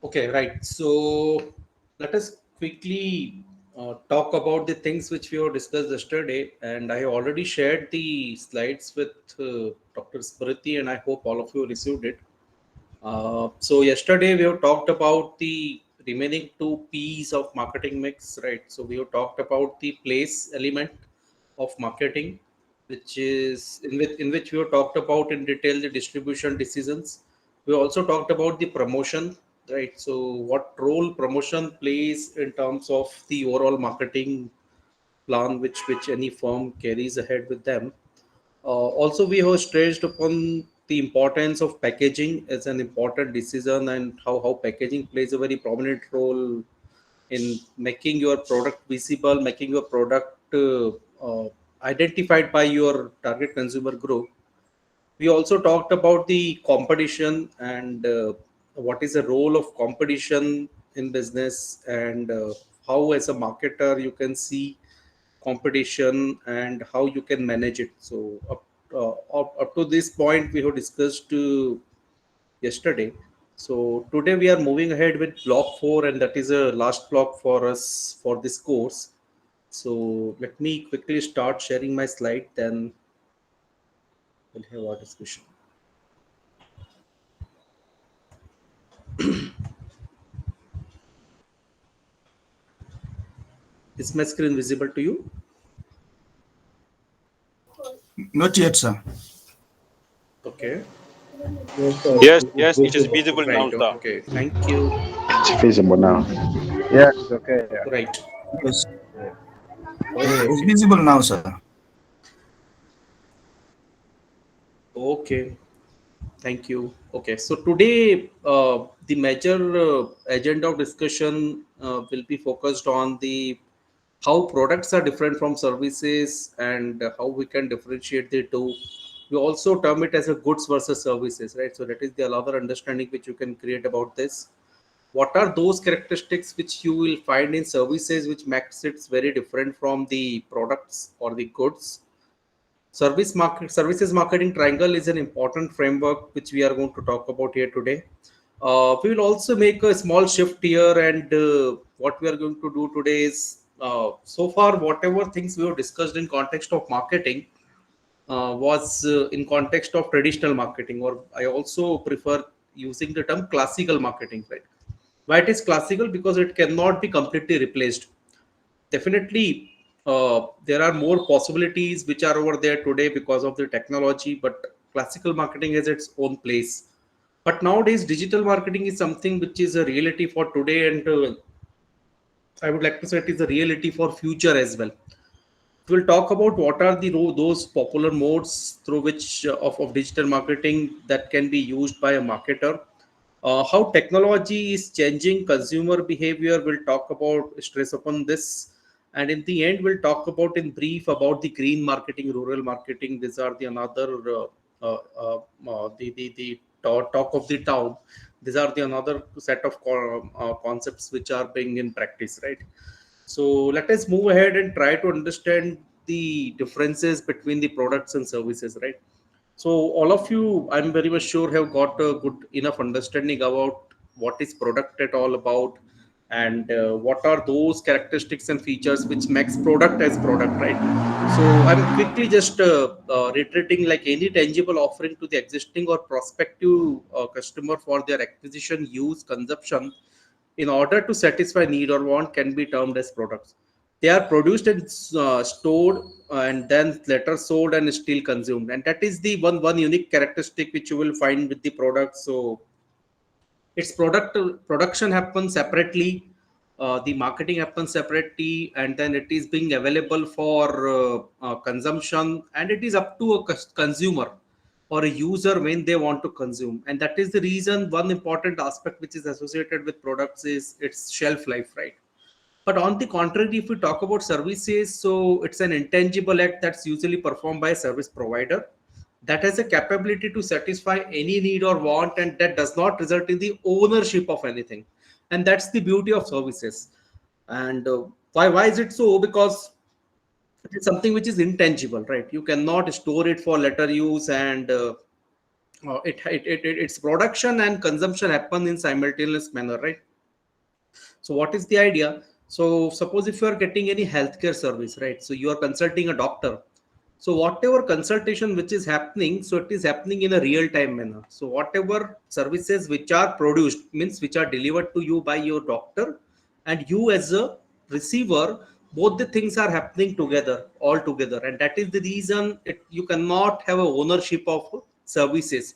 Okay, right. So let us quickly talk about the things which we have discussed yesterday. And I already shared the slides with Dr. Smriti, and I hope all of you received it. So yesterday we have talked about the remaining two P's of marketing mix, right? So we have talked about the place element of marketing, which is in which we have talked about in detail the distribution decisions. We also talked about the promotion, right? So what role promotion plays in terms of the overall marketing plan which any firm carries ahead with them. Also, we have stressed upon the importance of packaging as an important decision and how packaging plays a very prominent role in making your product visible, making your product identified by your target consumer group. We also talked about the competition and what is the role of competition in business and how, as a marketer, you can see competition and how you can manage it. So up to this point we have discussed yesterday. So today we are moving ahead with block 4, and that is a last block for us for this course. So let me quickly start sharing my slide, then we'll have our discussion. Is my screen visible to you? Not yet, sir. Okay. Yes, sir. Yes, It's yes, it is visible. visible now, Right. sir. Okay. Thank you. It's feasible now. Yeah, it's okay. Yeah. Right. Yes. Yeah. Okay. It's Okay. visible now, sir. Okay. Thank you. Okay, so today the major agenda of discussion will be focused on the how products are different from services and how we can differentiate the two. We also term it as a goods versus services, right? So that is the another understanding which you can create about this. What are those characteristics which you will find in services which makes it very different from the products or the goods? Services marketing triangle is an important framework which we are going to talk about here today. We will also make a small shift here, and what we are going to do today is so far whatever things we have discussed in context of marketing was in context of traditional marketing, or I also prefer using the term classical marketing, right? Why it is classical? Because it cannot be completely replaced. Definitely there are more possibilities which are over there today because of the technology, but classical marketing has its own place. But nowadays digital marketing is something which is a reality for today, and I would like to say it is a reality for future as well. We'll talk about what are the those popular modes through which of digital marketing that can be used by a marketer. How technology is changing consumer behavior. We'll talk about stress upon this, and in the end, we'll talk about in brief about the green marketing, rural marketing. These are the another talk of the town. These are the another set of concepts which are being in practice, right? So let us move ahead and try to understand the differences between the products and services, right? So all of you, I'm very much sure, have got a good enough understanding about what is product at all about, and what are those characteristics and features which makes product as product, right? So I'm quickly just reiterating, like any tangible offering to the existing or prospective customer for their acquisition, use, consumption in order to satisfy need or want can be termed as products. They are produced and stored and then later sold and still consumed, and that is the one unique characteristic which you will find with the product. So its production happens separately, the marketing happens separately, and then it is being available for consumption, and it is up to a consumer or a user when they want to consume. And that is the reason one important aspect which is associated with products is its shelf life, right? But on the contrary, if we talk about services, so it's an intangible act that's usually performed by a service provider that has a capability to satisfy any need or want, and that does not result in the ownership of anything. And that's the beauty of services. And why is it so? Because it is something which is intangible, right? You cannot store it for later use, and its production and consumption happen in simultaneous manner, right? So what is the idea? So suppose if you are getting any healthcare service, right? So you are consulting a doctor. So whatever consultation which is happening, so it is happening in a real time manner. So whatever services which are produced, means which are delivered to you by your doctor and you as a receiver, both the things are happening together, all together. And that is the reason you cannot have a ownership of services.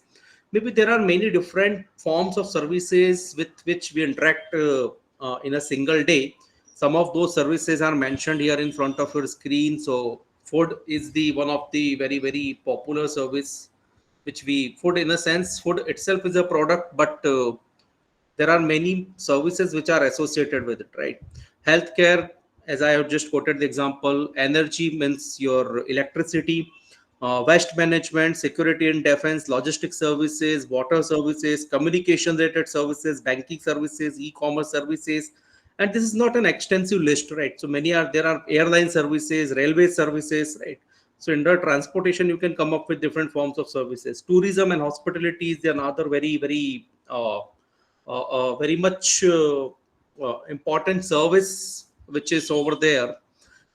Maybe there are many different forms of services with which we interact in a single day. Some of those services are mentioned here in front of your screen. So food is the one of the very popular service which we, food in a sense, food itself is a product, but there are many services which are associated with it, right? Healthcare, as I have just quoted the example. Energy means your electricity. Waste management, security and defense, logistic services, water services, communication related services, banking services, e-commerce services. And this is not an extensive list, right? So many are there. Are airline services, railway services, right? So in the transportation you can come up with different forms of services. Tourism and hospitality is another very much important service which is over there.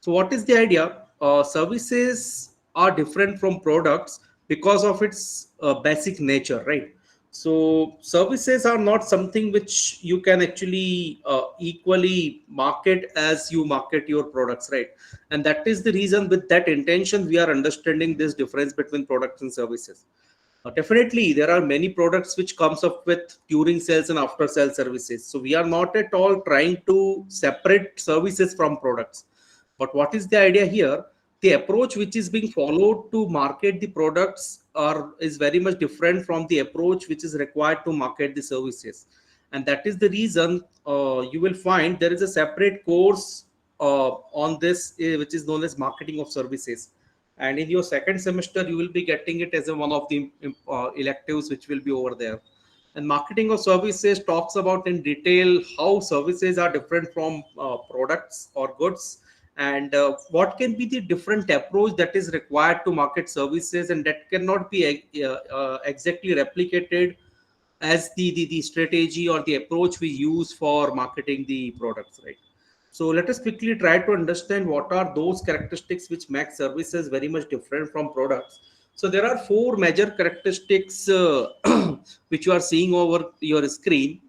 So what is the idea? Services are different from products because of its basic nature, right? So services are not something which you can actually equally market as you market your products, right? And that is the reason, with that intention, we are understanding this difference between products and services. Definitely, there are many products which comes up with during sales and after sales services. So we are not at all trying to separate services from products. But what is the idea here? The approach which is being followed to market the products is very much different from the approach which is required to market the services. And that is the reason you will find there is a separate course on this, which is known as marketing of services. And in your second semester you will be getting it as one of the electives which will be over there. And marketing of services talks about in detail how services are different from products or goods, and what can be the different approach that is required to market services, and that cannot be exactly replicated as the strategy or the approach we use for marketing the products, right? So let us quickly try to understand what are those characteristics which make services very much different from products. So there are four major characteristics which you are seeing over your screen,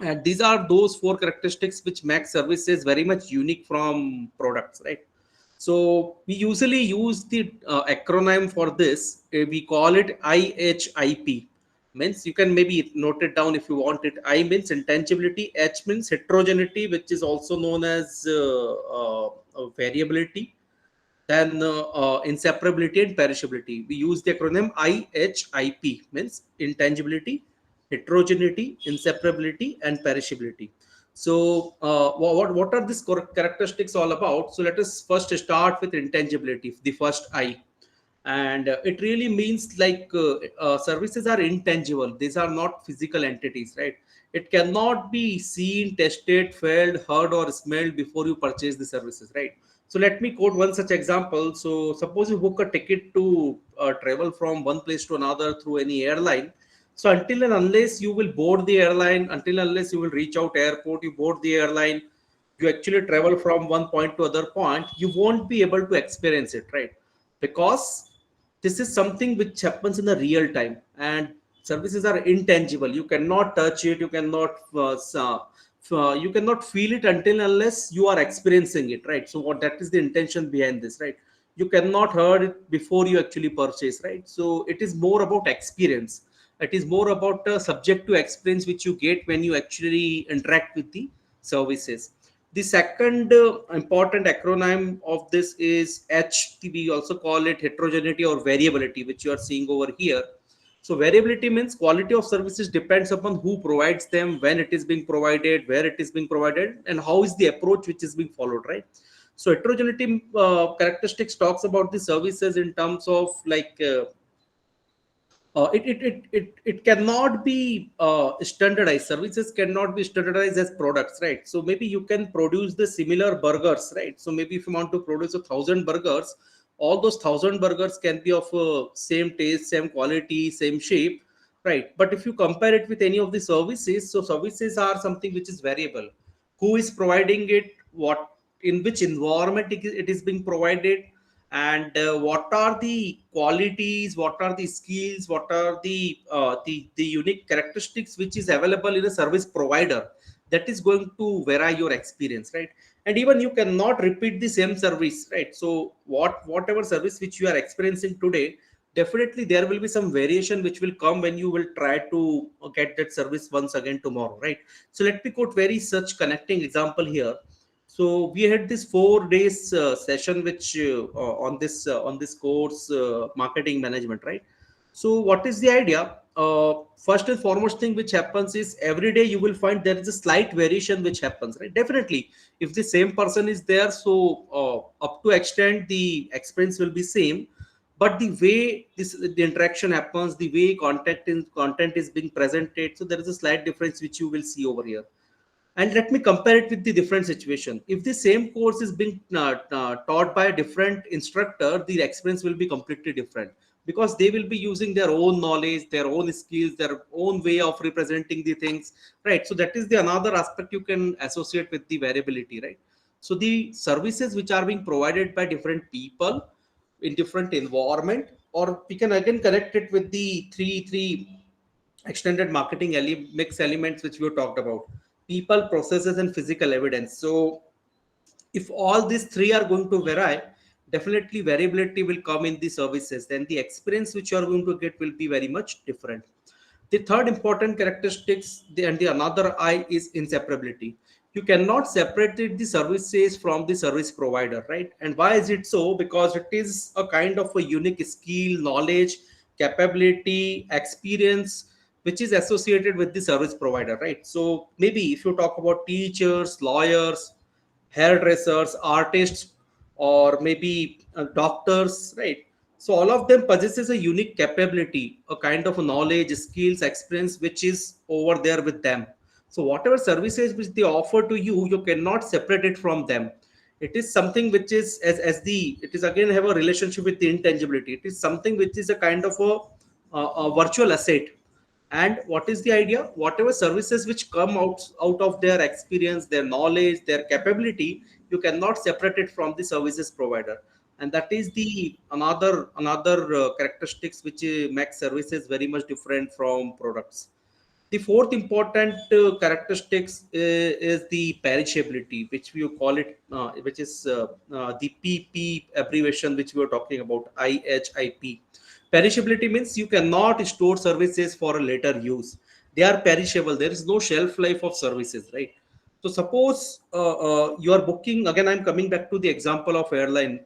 and these are those four characteristics which make services very much unique from products, right? So we usually use the acronym for this. We call it IHIP. Means you can maybe note it down if you want it. I means intangibility, H means heterogeneity, which is also known as variability, then inseparability and perishability. We use the acronym IHIP, means intangibility, heterogeneity, inseparability, and perishability. So what are these characteristics all about? So let us first start with intangibility, the first I. And it really means like services are intangible. These are not physical entities, right? It cannot be seen, tested, felt, heard, or smelled before you purchase the services, right? So let me quote one such example. So suppose you book a ticket to travel from one place to another through any airline. So until and unless you will board the airline, until and unless you will reach out airport, you board the airline, you actually travel from one point to other point, you won't be able to experience it, right? Because this is something which happens in the real time, and services are intangible. You cannot touch it, you cannot feel it until unless you are experiencing it, right? So what, that is the intention behind this, right? You cannot heard it before you actually purchase, right? So it is more about experience. It is more about a subjective experience which you get when you actually interact with the services. The second important acronym of this is H. We also call it heterogeneity or variability, which you are seeing over here. So variability means quality of services depends upon who provides them, when it is being provided, where it is being provided, and how is the approach which is being followed, right? So heterogeneity characteristics talks about the services in terms of like it cannot be standardized. Services cannot be standardized as products, right? So maybe you can produce the similar burgers, right? So maybe if you want to produce 1,000 burgers, all those 1,000 burgers can be of same taste, same quality, same shape, right? But if you compare it with any of the services, so services are something which is variable. Who is providing it, what, in which environment it is being provided, and what are the qualities, what are the skills, what are the unique characteristics which is available in a service provider, that is going to vary your experience, right? And even you cannot repeat the same service, right? So whatever service which you are experiencing today, definitely there will be some variation which will come when you will try to get that service once again tomorrow, right? So let me quote very such connecting example here. So we had this 4 days session which on this course, marketing management, right? So what is the idea? First and foremost thing which happens is every day you will find there is a slight variation which happens, right? Definitely, if the same person is there, so up to extent the expense will be same, but the way the interaction happens, the way content is being presented, so there is a slight difference which you will see over here. And let me compare it with the different situation. If the same course is being taught by a different instructor, the experience will be completely different, because they will be using their own knowledge, their own skills, their own way of representing the things, right? So that is the another aspect you can associate with the variability, right? So the services which are being provided by different people in different environment, or we can again connect it with the three extended marketing mix elements which we talked about: people, processes, and physical evidence. So if all these three are going to vary, definitely variability will come in the services, then the experience which you are going to get will be very much different. The third important characteristics, and the another I, is inseparability. You cannot separate the services from the service provider, right? And why is it so? Because it is a kind of a unique skill, knowledge, capability, experience which is associated with the service provider, right? So maybe if you talk about teachers, lawyers, hairdressers, artists, or maybe doctors, right? So all of them possesses a unique capability, a kind of knowledge, skills, experience which is over there with them. So whatever services which they offer to you, you cannot separate it from them. It is something which is as the it is again have a relationship with the intangibility. It is something which is a kind of a virtual asset. And what is the idea? Whatever services which come out of their experience, their knowledge, their capability, you cannot separate it from the services provider. And that is the another characteristics which makes services very much different from products. The fourth important characteristics is the perishability, which we call it, which is the PP abbreviation, which we were talking about, IHIP. Perishability means you cannot store services for a later use. They are perishable. There is no shelf life of services, right? So suppose you are booking, again, I'm coming back to the example of airline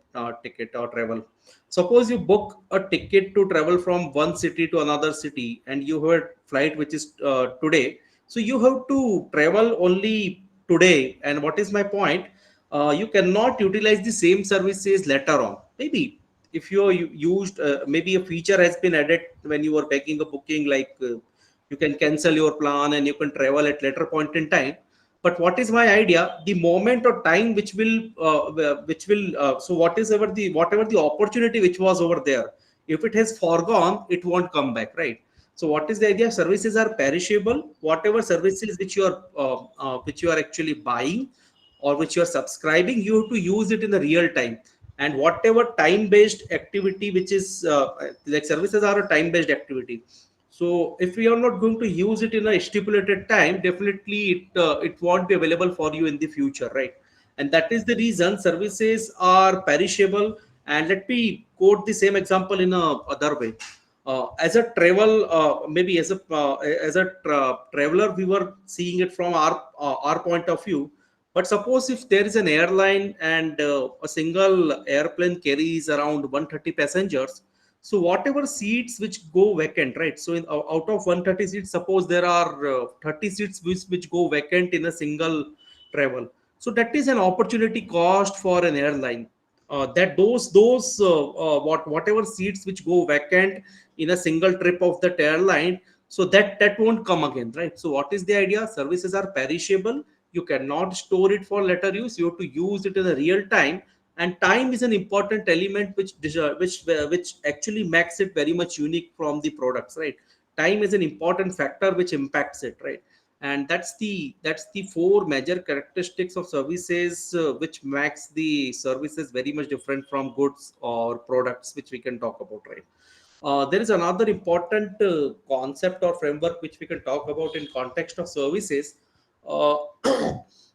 ticket or travel. Suppose you book a ticket to travel from one city to another city, and you have a flight which is today. So you have to travel only today. And what is my point? You cannot utilize the same services later on. Maybe if you used, maybe a feature has been added when you are making a booking, like you can cancel your plan and you can travel at later point in time. But what is my idea? The moment or time which will so whatever the opportunity which was over there, if it has foregone, it won't come back, right? So what is the idea? Services are perishable. Whatever services which you are actually buying or which you are subscribing, you have to use it in the real time. And whatever time based activity which is like services are a time based activity. So if we are not going to use it in a stipulated time, definitely it won't be available for you in the future, right? And that is the reason services are perishable. And let me quote the same example in a other way. As a travel, maybe as a traveler, we were seeing it from our point of view. But suppose if there is an airline and a single airplane carries around 130 passengers, so whatever seats which go vacant, right? So out of 130 seats, suppose there are 30 seats which go vacant in a single travel. So that is an opportunity cost for an airline. That those whatever seats which go vacant in a single trip of that airline, so that won't come again, right? So what is the idea? Services are perishable. You cannot store it for later use. You have to use it in a real time. And time is an important element which actually makes it very much unique from the products, right? Time is an important factor which impacts it, right? And that's the four major characteristics of services which makes the services very much different from goods or products, which we can talk about, right? There is another important concept or framework which we can talk about in context of services. uh,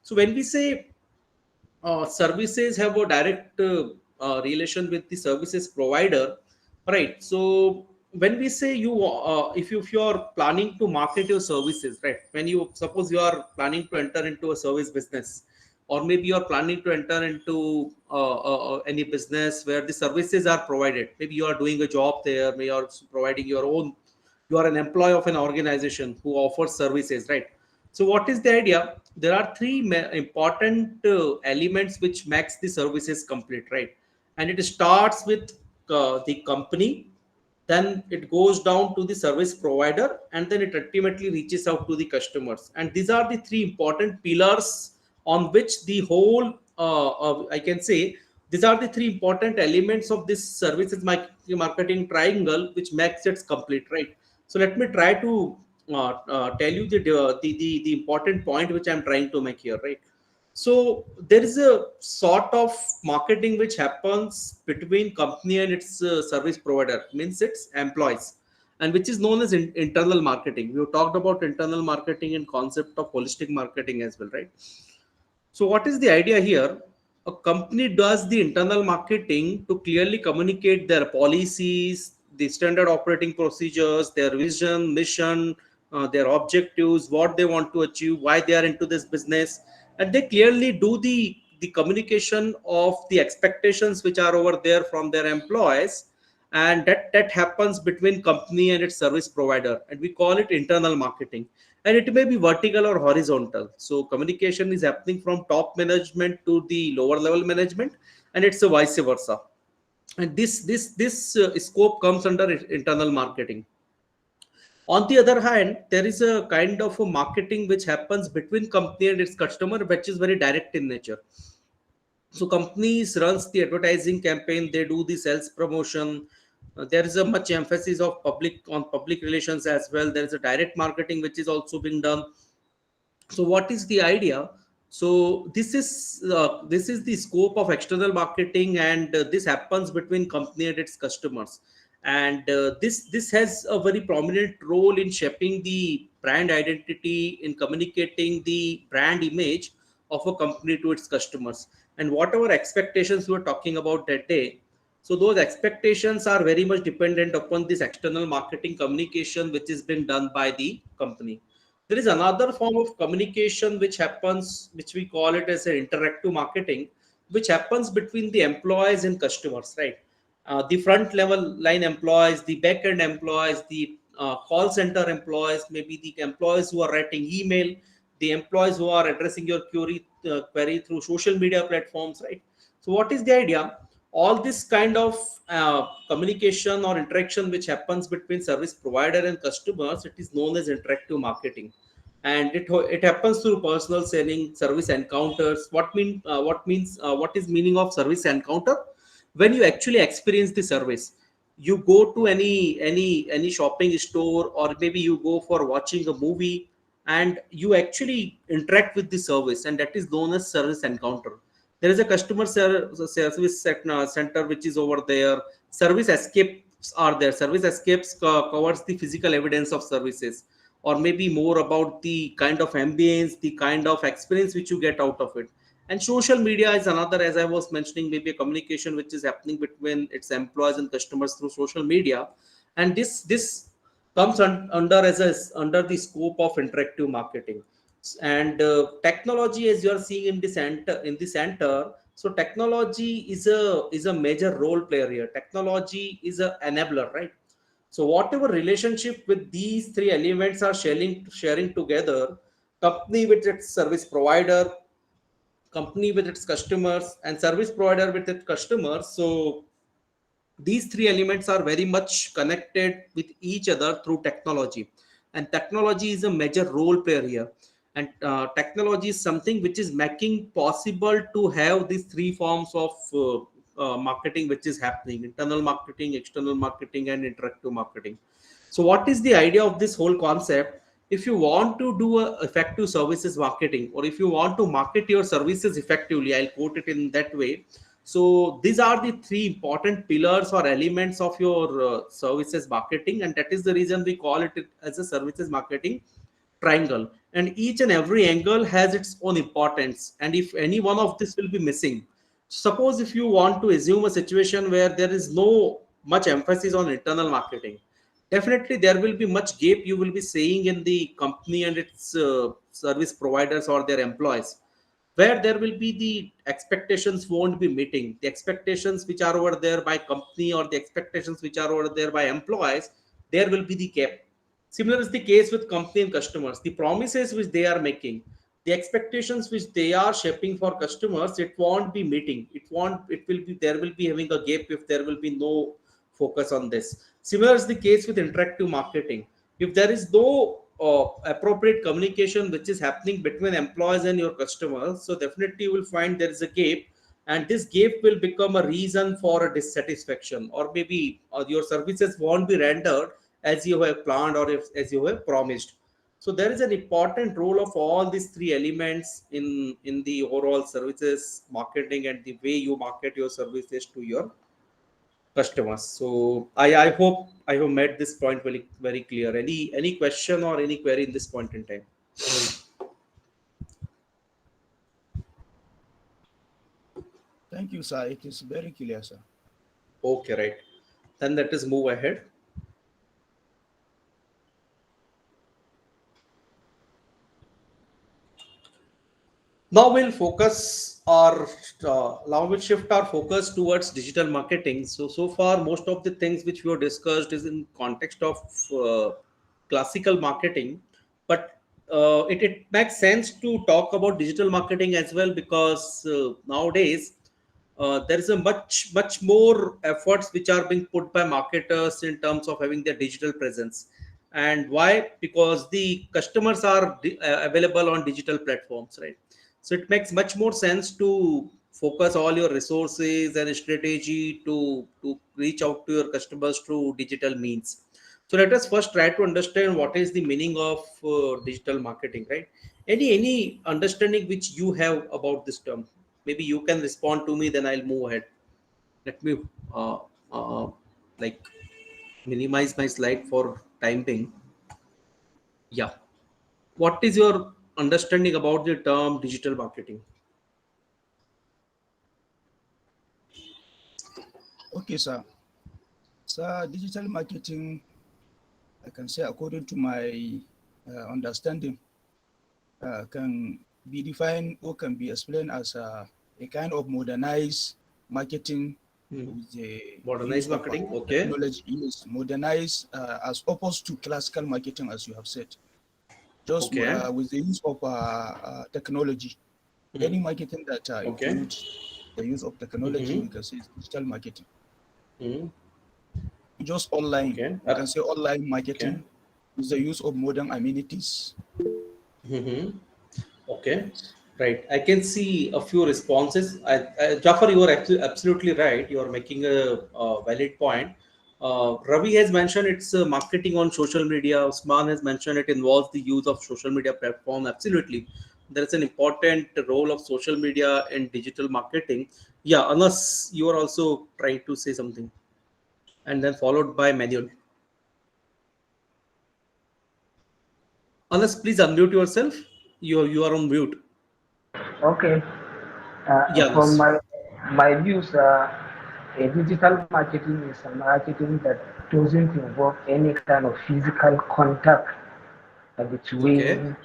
so when we say services have a direct relation with the services provider, right? So when we say if you are planning to market your services, right, when you suppose you are planning to enter into a service business, or maybe you are planning to enter into any business where the services are provided, maybe you are doing a job there, maybe you are providing your own, you are an employee of an organization who offers services, right? So what is the idea? There are three important elements which makes the services complete, right? And it starts with the company, then it goes down to the service provider, and then it ultimately reaches out to the customers. And these are the three important pillars on which the whole I can say these are the three important elements of this services marketing triangle which makes it complete, right? So let me try to tell you the important point which I'm trying to make here, right? So there is a sort of marketing which happens between company and its service provider, means its employees, and which is known as internal marketing. We have talked about internal marketing and concept of holistic marketing as well, right? So what is the idea here? A company does the internal marketing to clearly communicate their policies, the standard operating procedures, their vision, mission, their objectives, what they want to achieve, why they are into this business, and they clearly do the communication of the expectations which are over there from their employees, and that happens between company and its service provider, and we call it internal marketing. And it may be vertical or horizontal, so communication is happening from top management to the lower level management, and it's a vice versa. And this scope comes under internal marketing. On the other hand, there is a kind of a marketing which happens between company and its customer, which is very direct in nature. So companies runs the advertising campaign, they do the sales promotion. There is a much emphasis of public relations as well. There is a direct marketing which is also being done. So what is the idea? So this is the scope of external marketing, and this happens between company and its customers. And this has a very prominent role in shaping the brand identity, in communicating the brand image of a company to its customers. And whatever expectations we were talking about that day, so those expectations are very much dependent upon this external marketing communication which is being done by the company. There is another form of communication which happens, which we call it as an interactive marketing, which happens between the employees and customers, right? The front level line employees, the back end employees, the call center employees, maybe the employees who are writing email, the employees who are addressing your query through social media platforms, right? So what is the idea? All this kind of communication or interaction which happens between service provider and customers, it is known as interactive marketing. And it happens through personal selling, service encounters. What is meaning of service encounter? When you actually experience the service, you go to any shopping store, or maybe you go for watching a movie, and you actually interact with the service, and that is known as service encounter. There is a service center which is over there. Service escapes are there. Service escapes covers the physical evidence of services, or maybe more about the kind of ambience, the kind of experience which you get out of it. And social media is another, as I was mentioning, maybe a communication which is happening between its employees and customers through social media. And this comes under under the scope of interactive marketing. And technology, as you are seeing in the center, so technology is a major role player here. Technology is a enabler, right? So whatever relationship with these three elements are sharing together, company with its service provider, company with its customers, and service provider with its customers. So these three elements are very much connected with each other through technology, and technology is a major role player here. And technology is something which is making possible to have these three forms of marketing which is happening: internal marketing, external marketing, and interactive marketing. So what is the idea of this whole concept? If you want to do a effective services marketing, or if you want to market your services effectively, I'll quote it in that way. So these are the three important pillars or elements of your services marketing, and that is the reason we call it as a services marketing triangle. And each and every angle has its own importance, and if any one of this will be missing, suppose if you want to assume a situation where there is no much emphasis on internal marketing, definitely there will be much gap you will be seeing in the company and its service providers or their employees, where there will be the expectations won't be meeting the expectations which are over there by company, or the expectations which are over there by employees. There will be the gap. Similar is the case with company and customers. The promises which they are making, the expectations which they are shaping for customers, it won't be meeting. It won't. It will be, there will be having a gap if there will be no focus on this. Similar is the case with interactive marketing. If there is no appropriate communication which is happening between employees and your customers, so definitely you will find there is a gap, and this gap will become a reason for a dissatisfaction, or maybe your services won't be rendered as you have planned, or if, as you have promised. So there is an important role of all these three elements in the overall services marketing and the way you market your services to your customers. So I hope I have made this point very clear. Any question or any query in this point in time? Thank you, sir. It is very clear, sir. Okay, right. Then let us move ahead. Now we'll focus our now we'll shift our focus towards digital marketing. So far most of the things which we have discussed is in context of classical marketing, but it makes sense to talk about digital marketing as well, because nowadays there is a much more efforts which are being put by marketers in terms of having their digital presence. And why? Because the customers are available on digital platforms, right? So it makes much more sense to focus all your resources and strategy to reach out to your customers through digital means. So let us first try to understand what is the meaning of digital marketing, right? Any understanding which you have about this term? Maybe you can respond to me, then I'll move ahead. Let me uh, uh, like minimize my slide for time being. Yeah. What is your understanding about the term digital marketing? Okay, sir. Sir, digital marketing, I can say according to my understanding, can be defined or can be explained as a kind of modernized marketing with the use Modernized of marketing. Okay. technology. Yes, modernized as opposed to classical marketing, as you have said. Just Okay. with the use of technology. Any marketing that Okay. includes the use of technology, we can say is digital marketing. Mhm. Just online, Okay. we can say online Okay. marketing is the use of modern amenities. Mhm. Okay. Yes. Right. I can see a few responses. Jafar, you are absolutely right. You are making a valid point. Ravi has mentioned it's marketing on social media. Usman has mentioned it involves the use of social media platform. Absolutely. There is an important role of social media in digital marketing. Yeah, unless you are also trying to say something, and then followed by manual. Unless, please unmute yourself. You are on mute. Okay. Yeah, From Anas. my views, a digital marketing is a marketing that doesn't involve any kind of physical contact Okay. between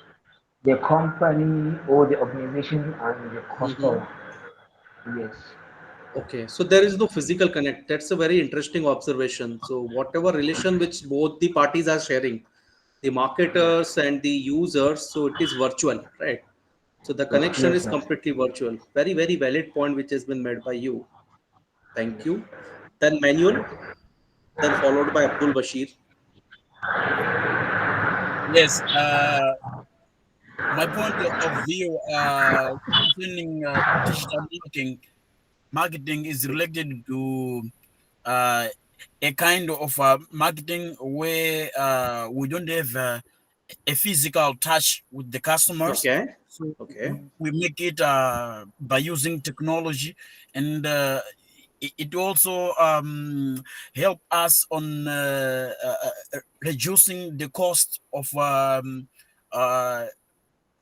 the company or the organization and the Mm-hmm. customer. Yes. Okay, so there is no physical connect. That's a very interesting observation. So whatever relation which both the parties are sharing, the marketers and the users, so it is virtual, right? So the connection Yes, is sir. completely virtual. Very valid point which has been made by you. Thank you. Then manual, then followed by Abdul Bashir. Yes, my point of view concerning digital marketing is related to uh, a kind of marketing where we don't have a physical touch with the customers. Okay. So Okay. we make it by using technology, and it also help us on reducing the cost of uh,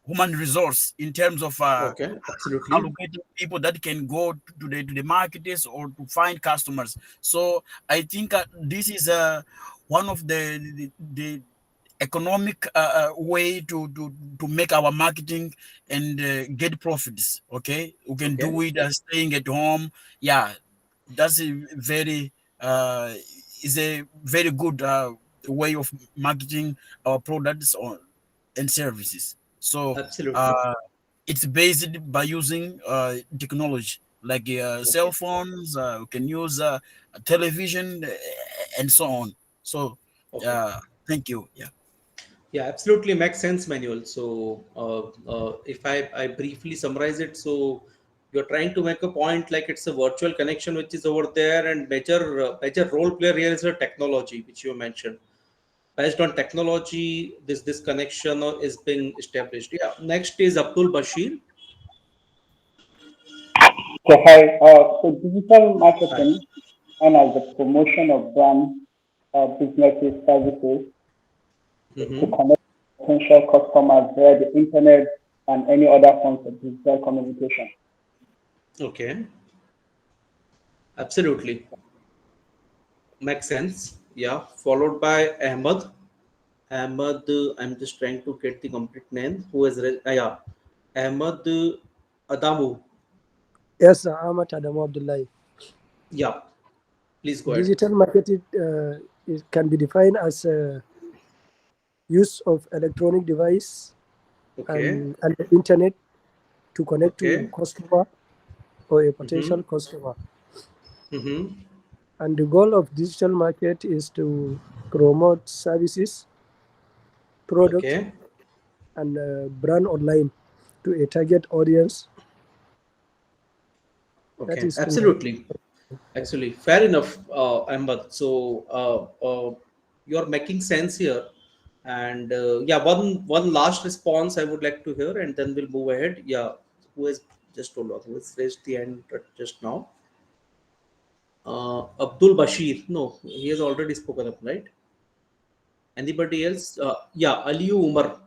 human resource in terms of Okay. Absolutely. allocating people that can go to the markets or to find customers. So I think this is one of the economic way to make our marketing and get profits. Okay, we can do Okay. it staying at home. Yeah, that's a very uh, is a very good way of marketing our products and services. So Absolutely. uh, it's based by using technology like cell Okay. phones. We can use television and so on. So Okay. uh, thank you. Yeah. Yeah, absolutely makes sense, Manuel. So, if I briefly summarize it, so you're trying to make a point like it's a virtual connection which is over there, and major role player here is the technology which you mentioned. Based on technology, this connection is being established. Yeah. Next is Abdul Bashir. Okay, hi. So digital Hi. marketing and as the promotion of brand businesses services to Mm-hmm. connect potential customers via the internet and any other forms of digital communication. Okay. Absolutely makes sense. Yeah. Followed by Ahmad. Ahmad, I'm just trying to get the complete name. Who is yeah, Ahmad Adamu. Yes, Ahmad Adamu Abdullahi. Yeah, please go ahead. Digital marketing it can be defined as use of electronic device Okay, and the internet to connect to okay. customer or a Mm-hmm. potential customer. Mm-hmm. And the goal of digital market is to promote services, product, Okay, and brand online to a target audience. That okay. is to help. Absolutely. Actually, fair enough, Ahmad. So, you're making sense here. And yeah, one last response I would like to hear, and then we'll move ahead. Yeah, who has just told us? Who has raised the hand just now? Abdul Bashir. No, he has already spoken up, right? Anybody else? Yeah, Aliyu Umar.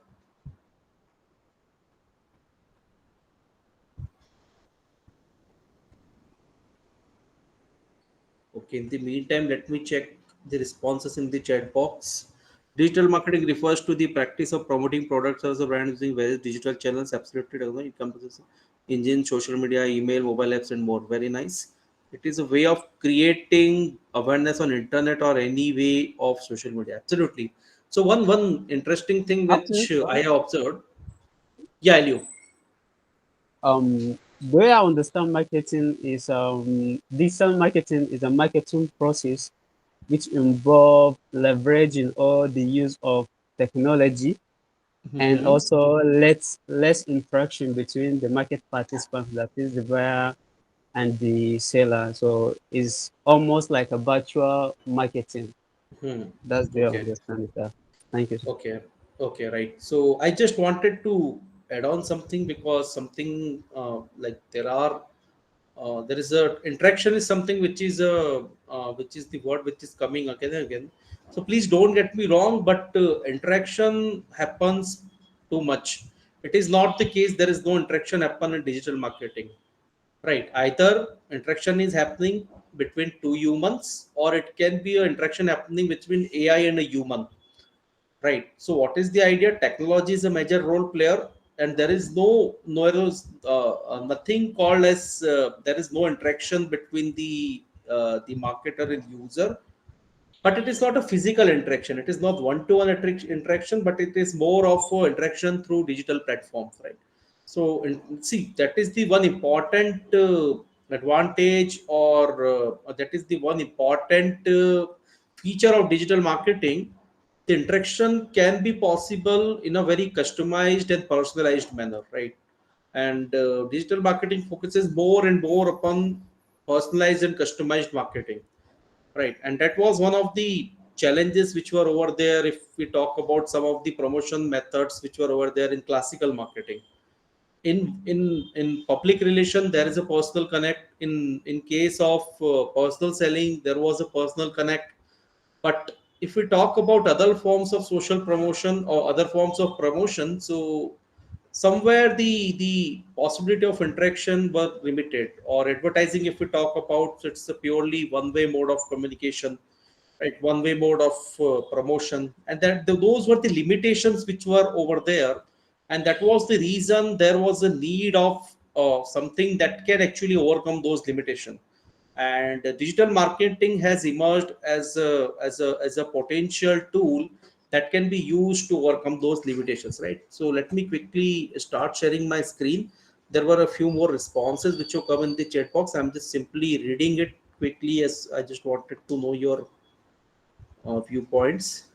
Okay, in the meantime, let me check the responses in the chat box. Digital marketing refers to the practice of promoting products as a brand using various digital channels. Absolutely, doesn't it? It encompasses engine, social media, email, mobile apps, and more. Very nice. It is a way of creating awareness on internet or any way of social media. Absolutely. So one interesting thing After, which I have observed. Yeah, Aliyu. the way I understand marketing is digital marketing is a marketing process which involve leveraging all the use of technology and Mm-hmm. also less interaction between the market participants, that is the buyer and the seller. So it's almost like a virtual marketing. Hmm. That's the way I Okay. understand it. Thank you, sir. Okay, okay, right. So I just wanted to add on something because something like there is a interaction is something which is the word which is coming again and again. So please don't get me wrong, but interaction happens too much. It is not the case. There is no interaction happen in digital marketing, right? Either interaction is happening between two humans, or it can be an interaction happening between AI and a human, right? So what is the idea? Technology is a major role player, and there is nothing called as there is no interaction between the marketer and user, but it is not a physical interaction. It is not one-to-one interaction, but it is more of a interaction through digital platforms, right? So see, that is the one important advantage, or that is the one important feature of digital marketing, the interaction can be possible in a very customized and personalized manner, right? And digital marketing focuses more and more upon personalized and customized marketing, right? And that was one of the challenges which were over there if we talk about some of the promotion methods which were over there in classical marketing. In public relation there is a personal connect. In case of personal selling there was a personal connect. But if we talk about other forms of social promotion or other forms of promotion, so somewhere the possibility of interaction were limited. Or advertising, if we talk about, so it's a purely one way mode of communication, right? One way mode of promotion. And that those were the limitations which were over there. And that was the reason there was a need of something that can actually overcome those limitations. And digital marketing has emerged as a potential tool that can be used to overcome those limitations, right? So let me quickly start sharing my screen. There were a few more responses which will come in the chat box. I'm just simply reading it quickly as I just wanted to know your viewpoints.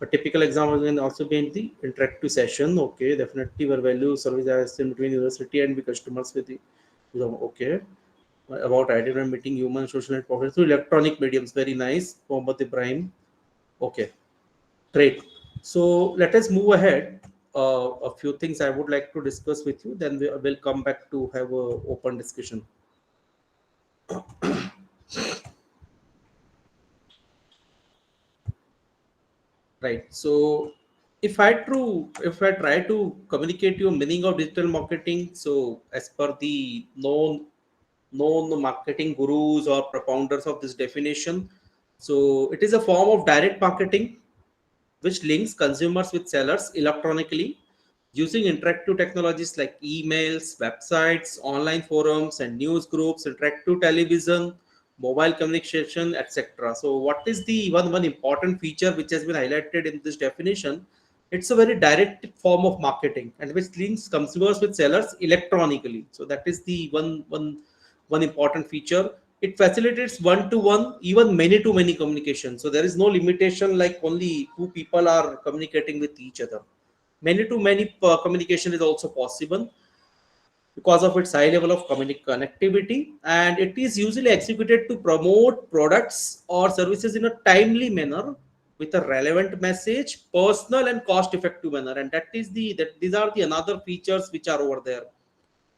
A typical example can also be in the interactive session. Okay, definitely where value service as in between university and the customers with the, okay, about ideal and meeting human social and professional through electronic mediums. Very nice, Mohammed Ibrahim. Okay, great. So let us move ahead. A few things I would like to discuss with you. Then we will come back to have a open discussion. Right. So if I try to communicate your meaning of digital marketing, so as per the known marketing gurus or propounders of this definition, so it is a form of direct marketing which links consumers with sellers electronically using interactive technologies like emails, websites, online forums, and news groups, interactive television, mobile communication, etc. So, what is the one important feature which has been highlighted in this definition? It's a very direct form of marketing and which links consumers with sellers electronically. So, that is the one important feature. It facilitates one-to-one, even many-to-many communication. So there is no limitation like only two people are communicating with each other. Many-to-many communication is also possible because of its high level of connectivity, and it is usually executed to promote products or services in a timely manner with a relevant message, personal and cost-effective manner. And these are the another features which are over there.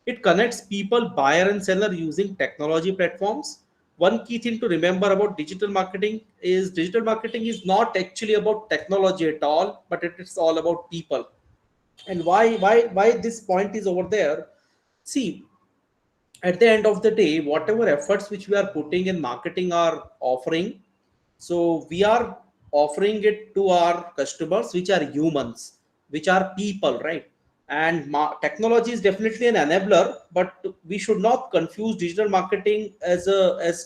It connects people, buyer and seller using technology platforms. One key thing to remember about digital marketing is not actually about technology at all, but it is all about people. And why this point is over there? See, at the end of the day, whatever efforts which we are putting in marketing are offering, so we are offering it to our customers, which are humans, which are people, right? And technology is definitely an enabler, but we should not confuse digital marketing as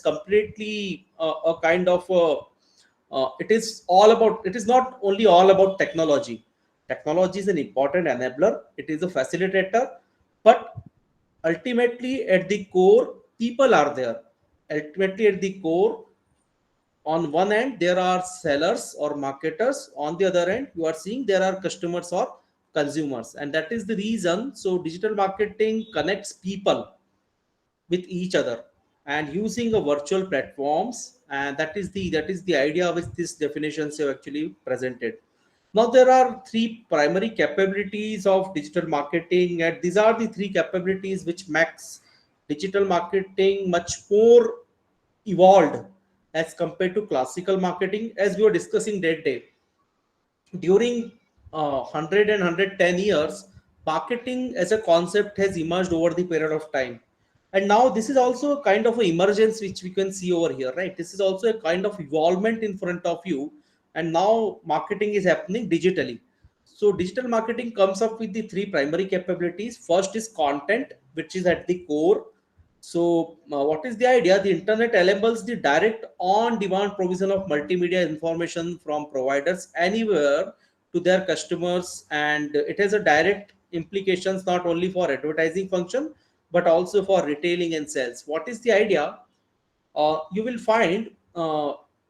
completely a kind of it is not only all about technology. Technology is an important enabler, it is a facilitator, but ultimately at the core people are there. Ultimately at the core, on one end there are sellers or marketers, on the other end you are seeing there are customers or consumers. And that is the reason, so digital marketing connects people with each other and using a virtual platforms. And that is the idea which this definitions have actually presented. Now there are three primary capabilities of digital marketing, and these are the three capabilities which makes digital marketing much more evolved as compared to classical marketing. As we were discussing that day, during 100 and 110 years, marketing as a concept has emerged over the period of time. And now this is also a kind of an emergence which we can see over here, right? This is also a kind of evolvement in front of you. And now marketing is happening digitally. So digital marketing comes up with the three primary capabilities. First is content, which is at the core. So what is the idea? The internet enables the direct on-demand provision of multimedia information from providers anywhere to their customers, and it has a direct implications not only for advertising function but also for retailing and sales. What is the idea? You will find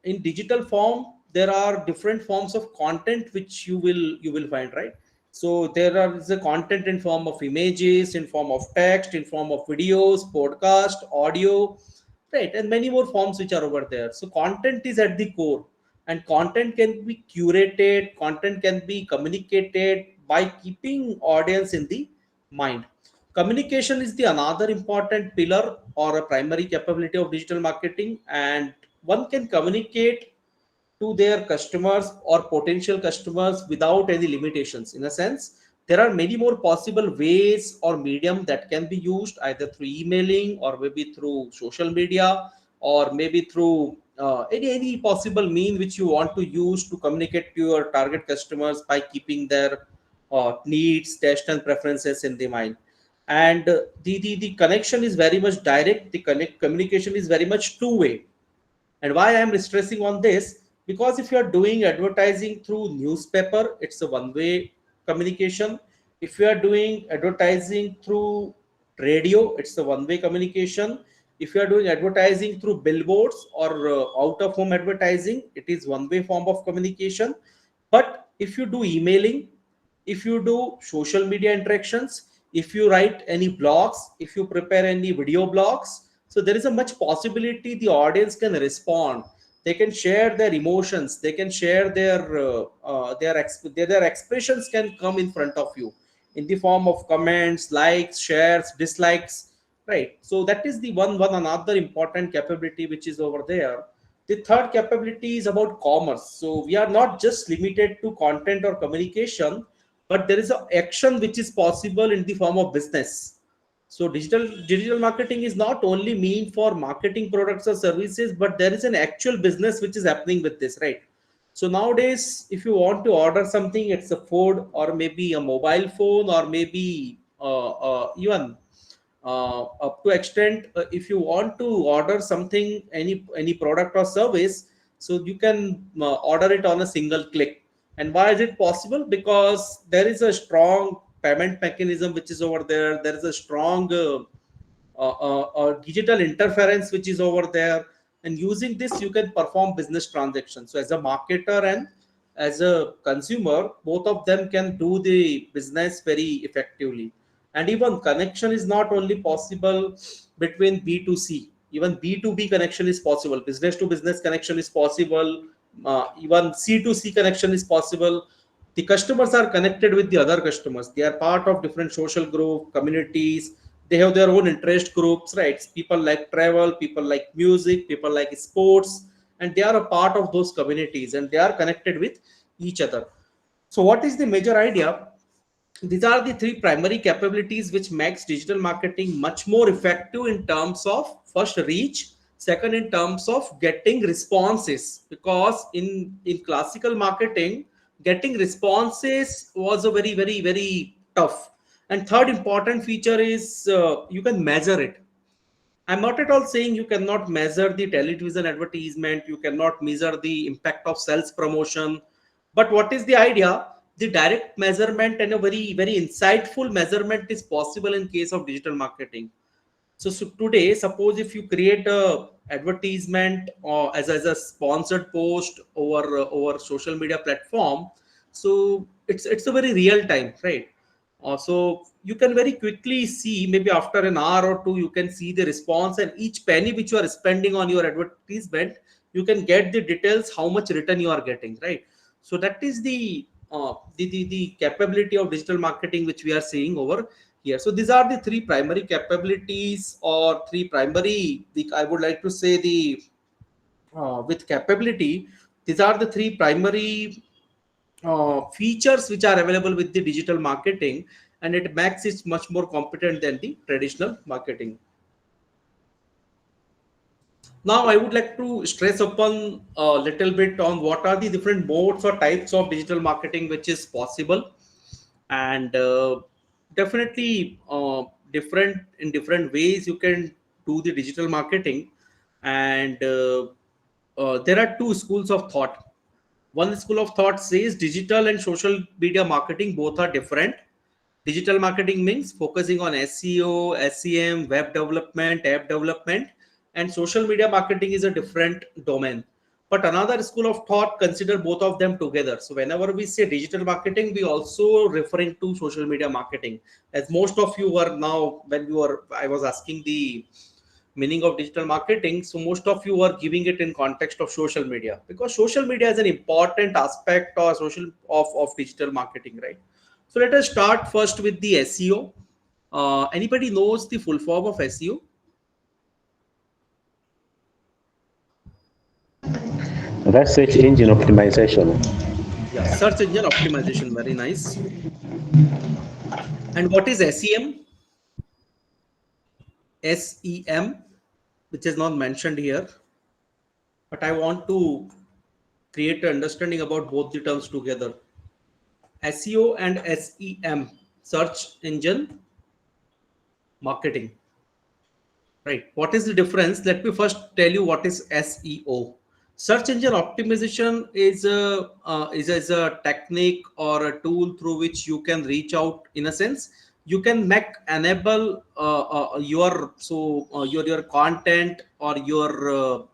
in digital form there are different forms of content which you will find, right? So there is a content in form of images, in form of text, in form of videos, podcast, audio, right, and many more forms which are over there. So content is at the core, and content can be curated, content can be communicated by keeping audience in the mind. Communication is the another important pillar or a primary capability of digital marketing, and one can communicate to their customers or potential customers without any limitations. In a sense, there are many more possible ways or medium that can be used, either through emailing or maybe through social media or maybe through any possible mean which you want to use to communicate to your target customers by keeping their needs, tastes and preferences in the mind. And the connection is very much direct. The communication is very much two-way. And why I am stressing on this? Because if you are doing advertising through newspaper, it's a one-way communication. If you are doing advertising through radio, it's a one-way communication. If you are doing advertising through billboards or out-of-home advertising, it is one-way form of communication. But if you do emailing, if you do social media interactions, if you write any blogs, if you prepare any video blogs, so there is a much possibility the audience can respond. They can share their emotions, they can share their expressions can come in front of you in the form of comments, likes, shares, dislikes, right? So that is the one another important capability which is over there. The third capability is about commerce. So we are not just limited to content or communication, but there is an action which is possible in the form of business. So digital marketing is not only mean for marketing products or services, but there is an actual business which is happening with this, right? So nowadays, if you want to order something, it's a food or maybe a mobile phone or maybe even up to extent, if you want to order something, any product or service, so you can order it on a single click. And why is it possible? Because there is a strong payment mechanism which is over there. There is a strong digital interference which is over there, and using this you can perform business transactions. So as a marketer and as a consumer, both of them can do the business very effectively. And even connection is not only possible between B2C, even B2B connection is possible, business to business connection is possible, even C2C connection is possible. The customers are connected with the other customers, they are part of different social group communities, they have their own interest groups, right? People like travel, people like music, people like sports, and they are a part of those communities and they are connected with each other. So what is the major idea? These are the three primary capabilities which makes digital marketing much more effective in terms of first reach, second in terms of getting responses, because in classical marketing getting responses was a very tough. And third important feature is you can measure it. I'm not at all saying you cannot measure the television advertisement, you cannot measure the impact of sales promotion. But what is the idea? The direct measurement and a very insightful measurement is possible in case of digital marketing. So today, suppose if you create a advertisement or as a sponsored post over social media platform, so it's a very real time, right? So you can very quickly see, maybe after an hour or two, you can see the response, and each penny which you are spending on your advertisement, you can get the details how much return you are getting, right? So that is the capability of digital marketing which we are seeing over here. So these are the three primary capabilities or three primary, I would like to say the with capability, these are the three primary features which are available with the digital marketing, and it makes it much more competent than the traditional marketing. Now I would like to stress upon a little bit on what are the different modes or types of digital marketing which is possible. And definitely different in different ways you can do the digital marketing. And there are two schools of thought. One school of thought says digital and social media marketing both are different. Digital marketing means focusing on SEO, SEM, web development, app development, and social media marketing is a different domain. But another school of thought consider both of them together. So whenever we say digital marketing, we also referring to social media marketing. As most of you were now, I was asking the meaning of digital marketing. So most of you are giving it in context of social media, because social media is an important aspect or of digital marketing, right? So let us start first with the SEO. Anybody knows the full form of SEO? That's search engine optimization. Yeah, search engine optimization. Very nice. And what is SEM? SEM, which is not mentioned here, but I want to create an understanding about both the terms together. SEO and SEM, search engine marketing. Right. What is the difference? Let me first tell you what is SEO. Search engine optimization is a technique or a tool through which you can reach out. In a sense, you can enable your content or your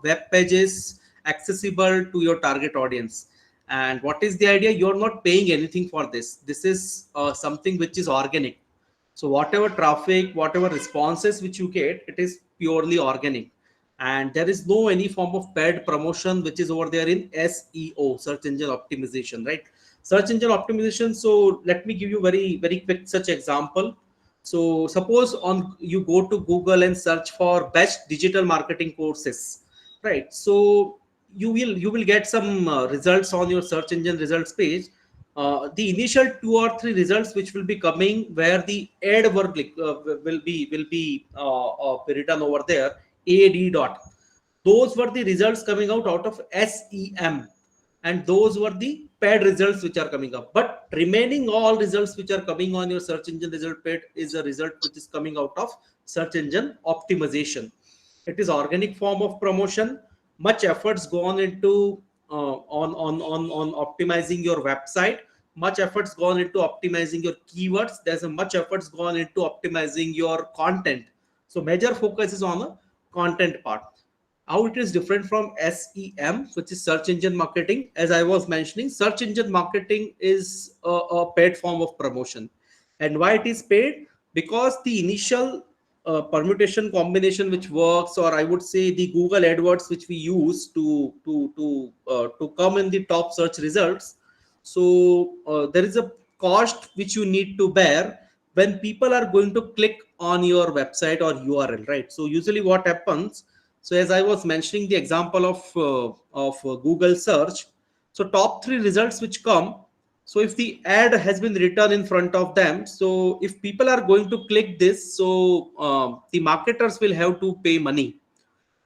web pages accessible to your target audience. And what is the idea? You're not paying anything for this. This is something which is organic. So whatever traffic, whatever responses which you get, it is purely organic, and there is no any form of paid promotion which is over there in SEO, search engine optimization, right? Search engine optimization. So let me give you very quick such example. So suppose on you go to Google and search for best digital marketing courses, right? So you will get some results on your search engine results page. The initial 2 or 3 results which will be coming, where the ad word will be written over there, ad dot. Those were the results coming out of SEM, and those were the paid results which are coming up. But remaining all results which are coming on your search engine result page is a result which is coming out of search engine optimization. It is organic form of promotion. Much efforts gone into on optimizing your website. Much efforts gone into optimizing your keywords. There's a much efforts gone into optimizing your content. So major focus is on the content part. How it is different from SEM, which is search engine marketing? As I was mentioning, search engine marketing is a paid form of promotion. And why it is paid? Because the initial permutation combination which works, or I would say the Google AdWords which we use to come in the top search results. So there is a cost which you need to bear when people are going to click on your website or URL, right? So usually what happens, so as I was mentioning the example of Google search, so top 3 results which come. So if the ad has been written in front of them, so if people are going to click this, so the marketers will have to pay money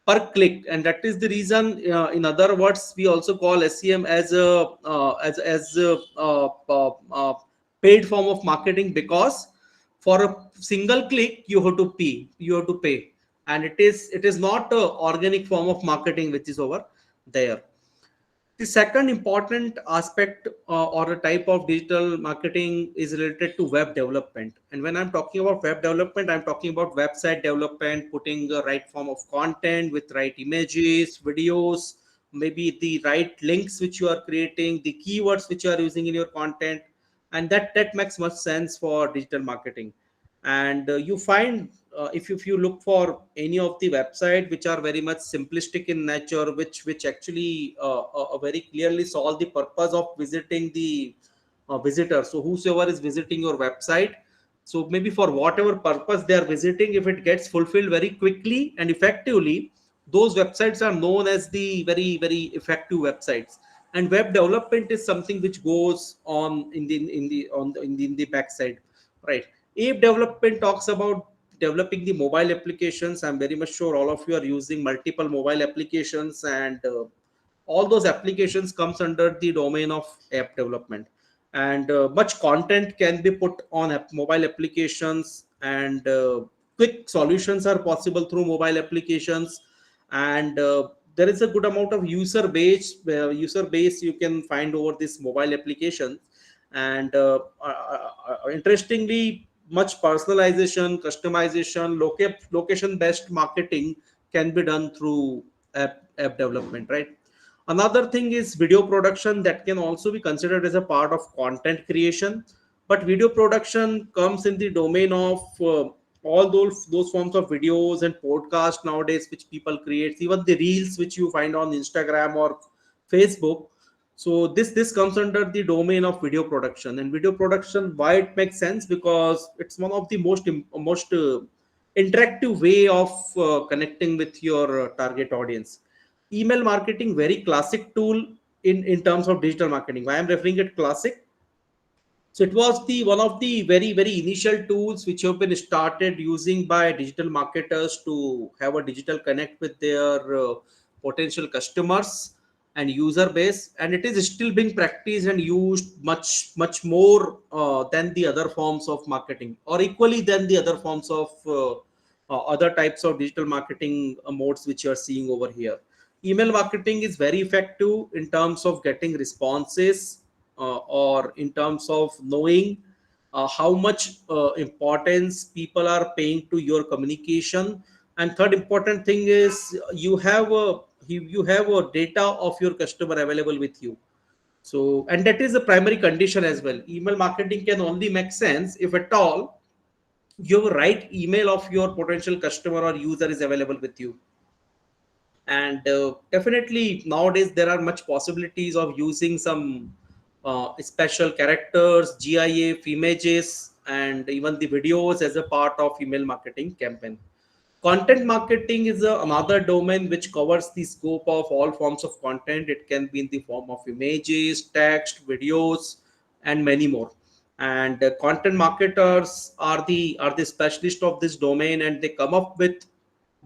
per click, and that is the reason. In other words, we also call SEM as a paid form of marketing, because for a single click you have to pay. And it is not a organic form of marketing which is over there. The second important aspect or a type of digital marketing is related to web development. And when I'm talking about web development, I'm talking about website development, putting the right form of content with right images, videos, maybe the right links which you are creating, the keywords which you are using in your content. And that makes much sense for digital marketing. And you find, if you look for any of the website which are very much simplistic in nature, which actually very clearly solve the purpose of visiting the visitor. So whosoever is visiting your website, so maybe for whatever purpose they are visiting, if it gets fulfilled very quickly and effectively, those websites are known as the very effective websites. And web development is something which goes on in the backside, right? App development talks about developing the mobile applications. I'm very much sure all of you are using multiple mobile applications, and all those applications comes under the domain of app development. And much content can be put on mobile applications, and quick solutions are possible through mobile applications. And there is a good amount of user base you can find over this mobile application. And interestingly, much personalization, customization, location based marketing can be done through app development, right? Another thing is video production, that can also be considered as a part of content creation. But video production comes in the domain of all those forms of videos and podcasts nowadays which people create, even the reels which you find on Instagram or Facebook. So this comes under the domain of video production. And video production, why it makes sense, because it's one of the most interactive way of connecting with your target audience. Email marketing, very classic tool in terms of digital marketing. Why I'm referring it classic? So it was the one of the very initial tools which have been started using by digital marketers to have a digital connect with their potential customers and user base, and it is still being practiced and used much more than the other forms of marketing, or equally than the other forms of other types of digital marketing modes which you are seeing over here. Email marketing is very effective in terms of getting responses, or in terms of knowing how much importance people are paying to your communication. And third important thing is you have a data of your customer available with you. So, and that is the primary condition as well. Email marketing can only make sense if at all your right email of your potential customer or user is available with you. And definitely nowadays there are much possibilities of using some special characters, GIF images, and even the videos as a part of email marketing campaign. Content marketing is another domain which covers the scope of all forms of content. It can be in the form of images, text, videos, and many more. And content marketers are the specialist of this domain, and they come up with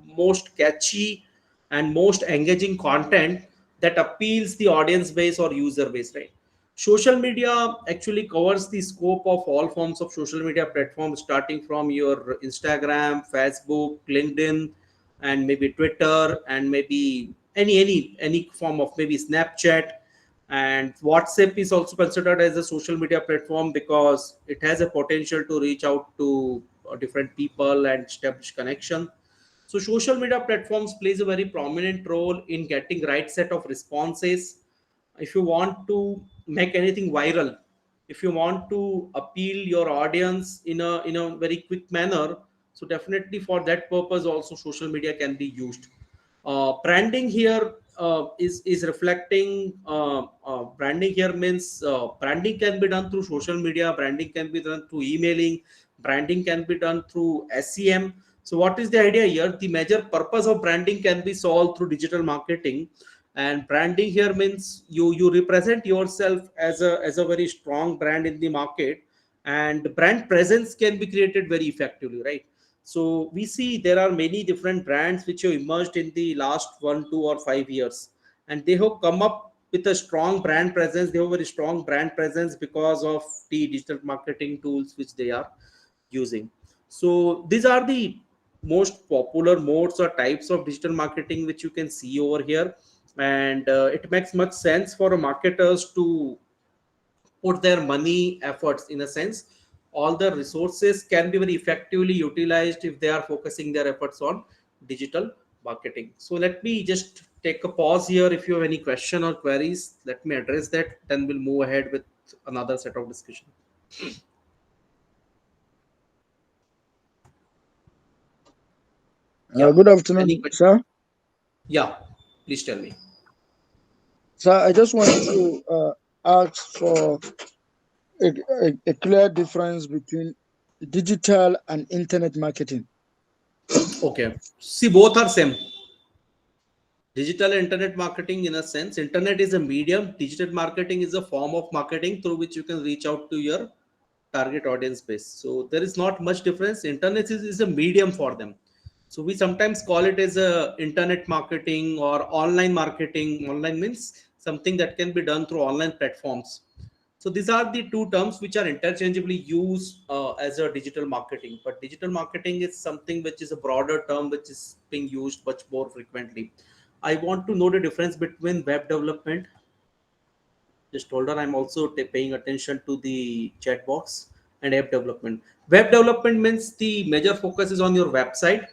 most catchy and most engaging content that appeals the audience base or user base, right? Social media actually covers the scope of all forms of social media platforms, starting from your Instagram, Facebook, LinkedIn, and maybe Twitter, and maybe any form of maybe Snapchat. And WhatsApp is also considered as a social media platform because it has a potential to reach out to different people and establish connection. So social media platforms plays a very prominent role in getting right set of responses. If you want to make anything viral, if you want to appeal your audience in a very quick manner, so definitely for that purpose also social media can be used. Branding here is reflecting branding here means branding can be done through social media, branding can be done through emailing, branding can be done through SEM. So what is the idea here? The major purpose of branding can be solved through digital marketing. And branding here means you represent yourself as a very strong brand in the market, and brand presence can be created very effectively, right? So we see there are many different brands which have emerged in the last 1, 2, or 5 years, and they have come up with a strong brand presence. They have a very strong brand presence because of the digital marketing tools which they are using. So these are the most popular modes or types of digital marketing which you can see over here. And it makes much sense for marketers to put their money efforts, in a sense all the resources can be very effectively utilized if they are focusing their efforts on digital marketing. So let me just take a pause here. If you have any question or queries, let me address that, then we'll move ahead with another set of discussion. Yeah, Good any afternoon, question? sir. Yeah, please tell me. Sir, I just wanted to ask for a clear difference between digital and internet marketing. Okay, see, both are same. Digital and internet marketing, in a sense, internet is a medium, digital marketing is a form of marketing through which you can reach out to your target audience base. So there is not much difference. Internet is a medium for them. So we sometimes call it as a internet marketing or online marketing. Online means something that can be done through online platforms. So these are the two terms which are interchangeably used as a digital marketing. But digital marketing is something which is a broader term which is being used much more frequently. I want to know the difference between web development. Just hold on, I'm also paying attention to the chat box. And app development. Web development means the major focus is on your website.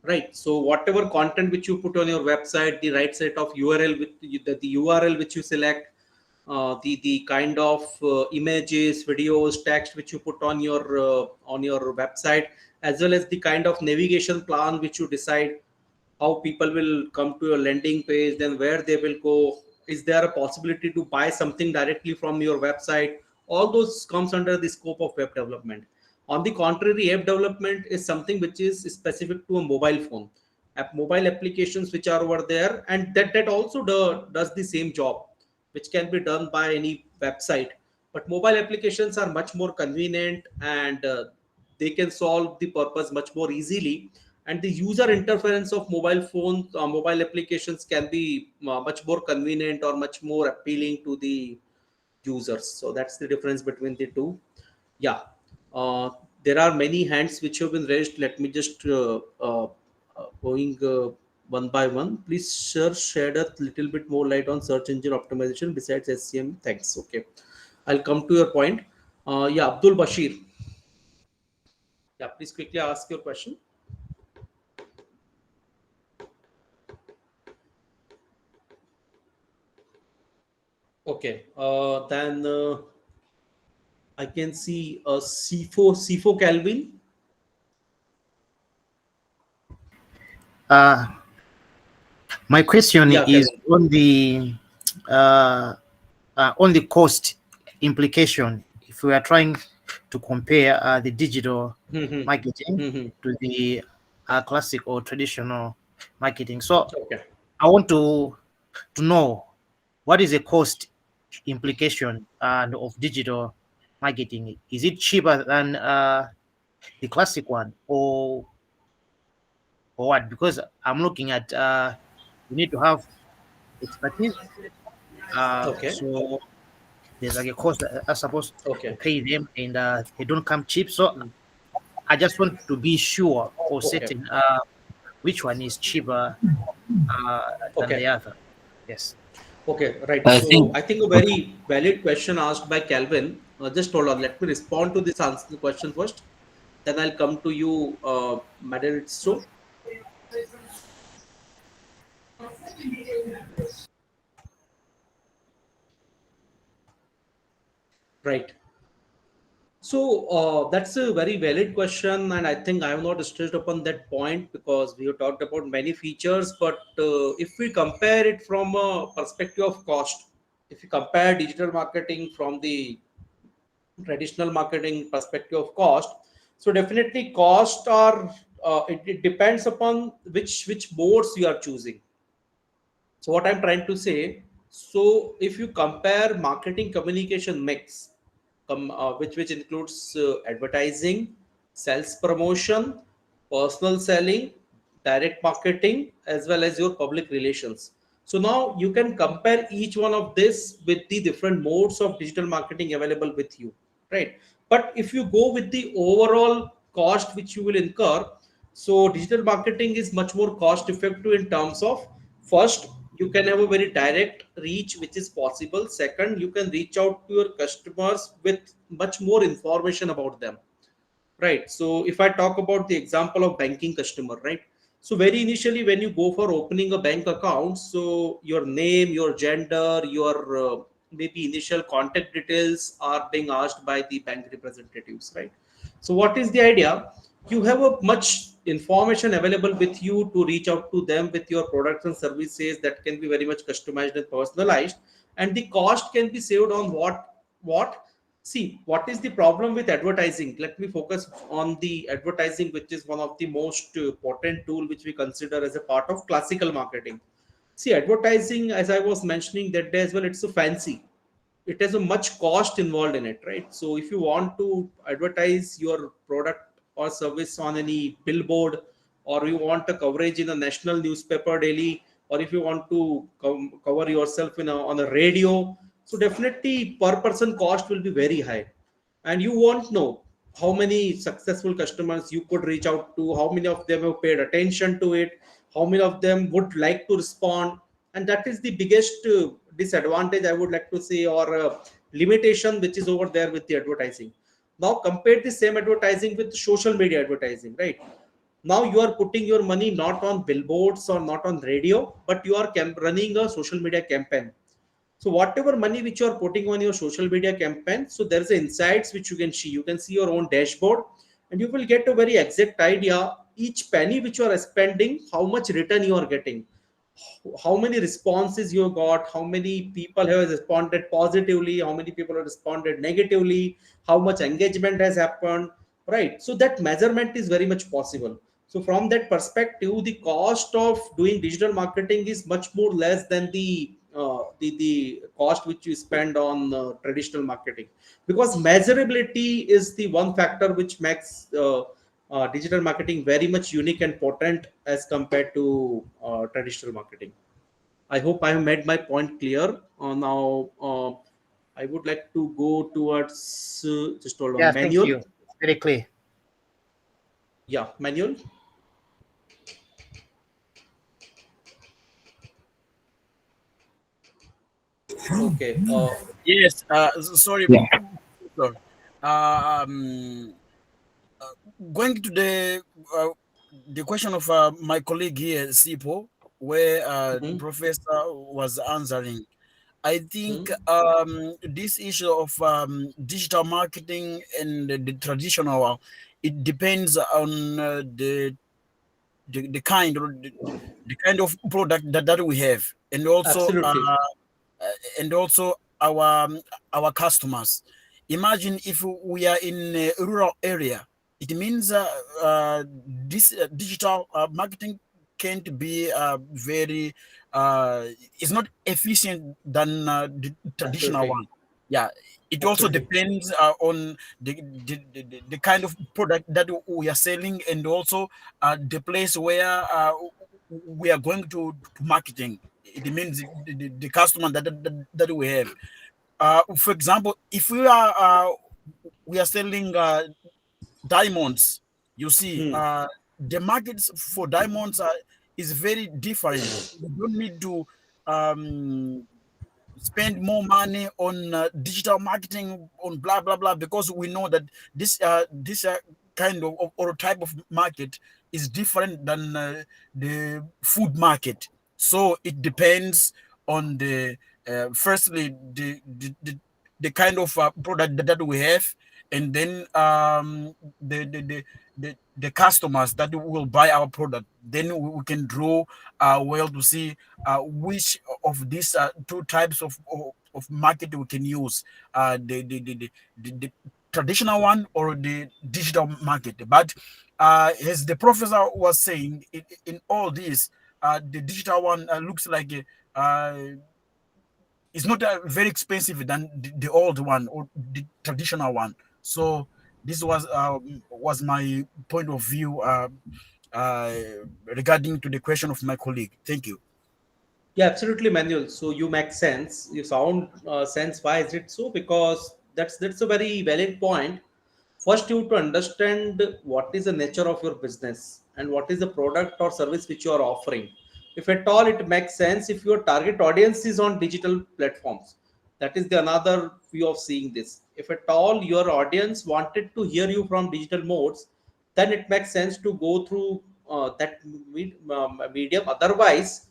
right? So whatever content which you put on your website, the right set of URL with the URL which you select, the kind of images, videos, text which you put on your website, as well as the kind of navigation plan which you decide, how people will come to your landing page, then where they will go, is there a possibility to buy something directly from your website. All those comes under the scope of web development. On the contrary, app development is something which is specific to a mobile phone, mobile applications which are over there, and that also does the same job which can be done by any website. But mobile applications are much more convenient, and they can solve the purpose much more easily, and the user interference of mobile phones, mobile applications can be much more convenient or much more appealing to the users. So that's the difference between the two. Yeah. uh, there are many hands which have been raised. Let me just going one by one. Please shed a little bit more light on search engine optimization besides SCM. Thanks. Okay, I'll come to your point. Yeah, Abdul Bashir. Yeah, please quickly ask your question. Okay, then I can see CFO Calvin. Uh, my question Yeah, is Calvin. on the cost implication. If we are trying to compare the digital Mhm. marketing Mhm. to the classic or traditional marketing, so Okay. I want to know what is the cost implication of digital marketing. Is it cheaper than the classic one, or what? Because I'm looking at you need to have expertise. Okay. So there's like a cost that are supposed to Okay. pay them, and they don't come cheap. So Mm. I just want to be sure or Okay. certain which one is cheaper than the Okay. other. Yes. Okay. Right. I So think I think a very valid question asked by Calvin. Just hold on. Let me respond to this answer the question first. Then I'll come to you, Madam So. Right. So that's a very valid question, and I think I have not stressed upon that point because we have talked about many features. But if we compare it from a perspective of cost, if you compare digital marketing from the traditional marketing perspective of cost, so definitely cost are it depends upon which modes you are choosing. So what I'm trying to say, so if you compare marketing communication mix, which includes advertising, sales promotion, personal selling, direct marketing, as well as your public relations. So now you can compare each one of this with the different modes of digital marketing available with you, right? But if you go with the overall cost which you will incur, so digital marketing is much more cost effective in terms of, first, you can have a very direct reach which is possible. Second, you can reach out to your customers with much more information about them, right? So if I talk about the example of banking customer, right? So very initially when you go for opening a bank account, so your name, your gender, your maybe initial contact details are being asked by the bank representatives, right? So what is the idea? You have a much information available with you to reach out to them with your products and services that can be very much customized and personalized, and the cost can be saved on what See, what is the problem with advertising? Let me focus on the advertising, which is one of the most potent tool which we consider as a part of classical marketing. See, advertising, as I was mentioning that day as well, it's a fancy. It has a much cost involved in it, right? So if you want to advertise your product or service on any billboard, or you want a coverage in a national newspaper daily, or if you want to cover yourself on a radio, so definitely per person cost will be very high, and you won't know how many successful customers you could reach out to, how many of them have paid attention to it, how many of them would like to respond. And that is the biggest disadvantage, I would like to say, or limitation which is over there with the advertising. Now compare the same advertising with social media advertising, right? Now you are putting your money not on billboards or not on radio, but you are running a social media campaign. So whatever money which you are putting on your social media campaign, so there is insights which you can see. You can see your own dashboard, and you will get a very exact idea each penny which you are spending, how much return you are getting, how many responses you got, how many people have responded positively, how many people have responded negatively, how much engagement has happened, right? So that measurement is very much possible. So from that perspective, the cost of doing digital marketing is much more less than the cost which you spend on traditional marketing, because measurability is the one factor which makes digital marketing very much unique and potent as compared to traditional marketing. I hope I have made my point clear. Now, I would like to go towards just hold on, Yeah, thank manual. you. Very clear. Yeah, manual. Okay. Yes. Sorry. Yeah. Sorry. Um, Going to the question of my colleague here, Sipo, where the Mhm, professor was answering. I think mhm. this issue of digital marketing and the traditional, it depends on the kind or the kind of product that we have, Absolutely. and also our customers. Imagine if we are in a rural area, it means this digital marketing can't be very it's not efficient than the traditional Absolutely. one. Yeah, it also Absolutely. depends on the kind of product that we are selling, and also the place where we are going to marketing. It means the customer that we have. For example, if we are selling diamonds, you see, Hmm. the markets for diamonds is very different. You don't need to um, spend more money on digital marketing on blah blah blah, because we know that this kind of or type of market is different than the food market. So it depends on the firstly the kind of product that we have, and then the customers that will buy our product. Then we can draw well to see which of these two types of market we can use, the traditional one or the digital market. But as the professor was saying, in all this, the digital one looks like it's not very expensive than the old one or the traditional one. So this was my point of view uh, regarding to the question of my colleague. Thank you. Yeah, absolutely, Manuel. So you make sense. You sound sense. Why is it so? Because that's a very valid point. First, you have to understand what is the nature of your business and what is the product or service which you are offering. If at all it makes sense, if your target audience is on digital platforms, that is the another view of seeing this. If at all your audience wanted to hear you from digital modes, then it makes sense to go through that medium. Otherwise,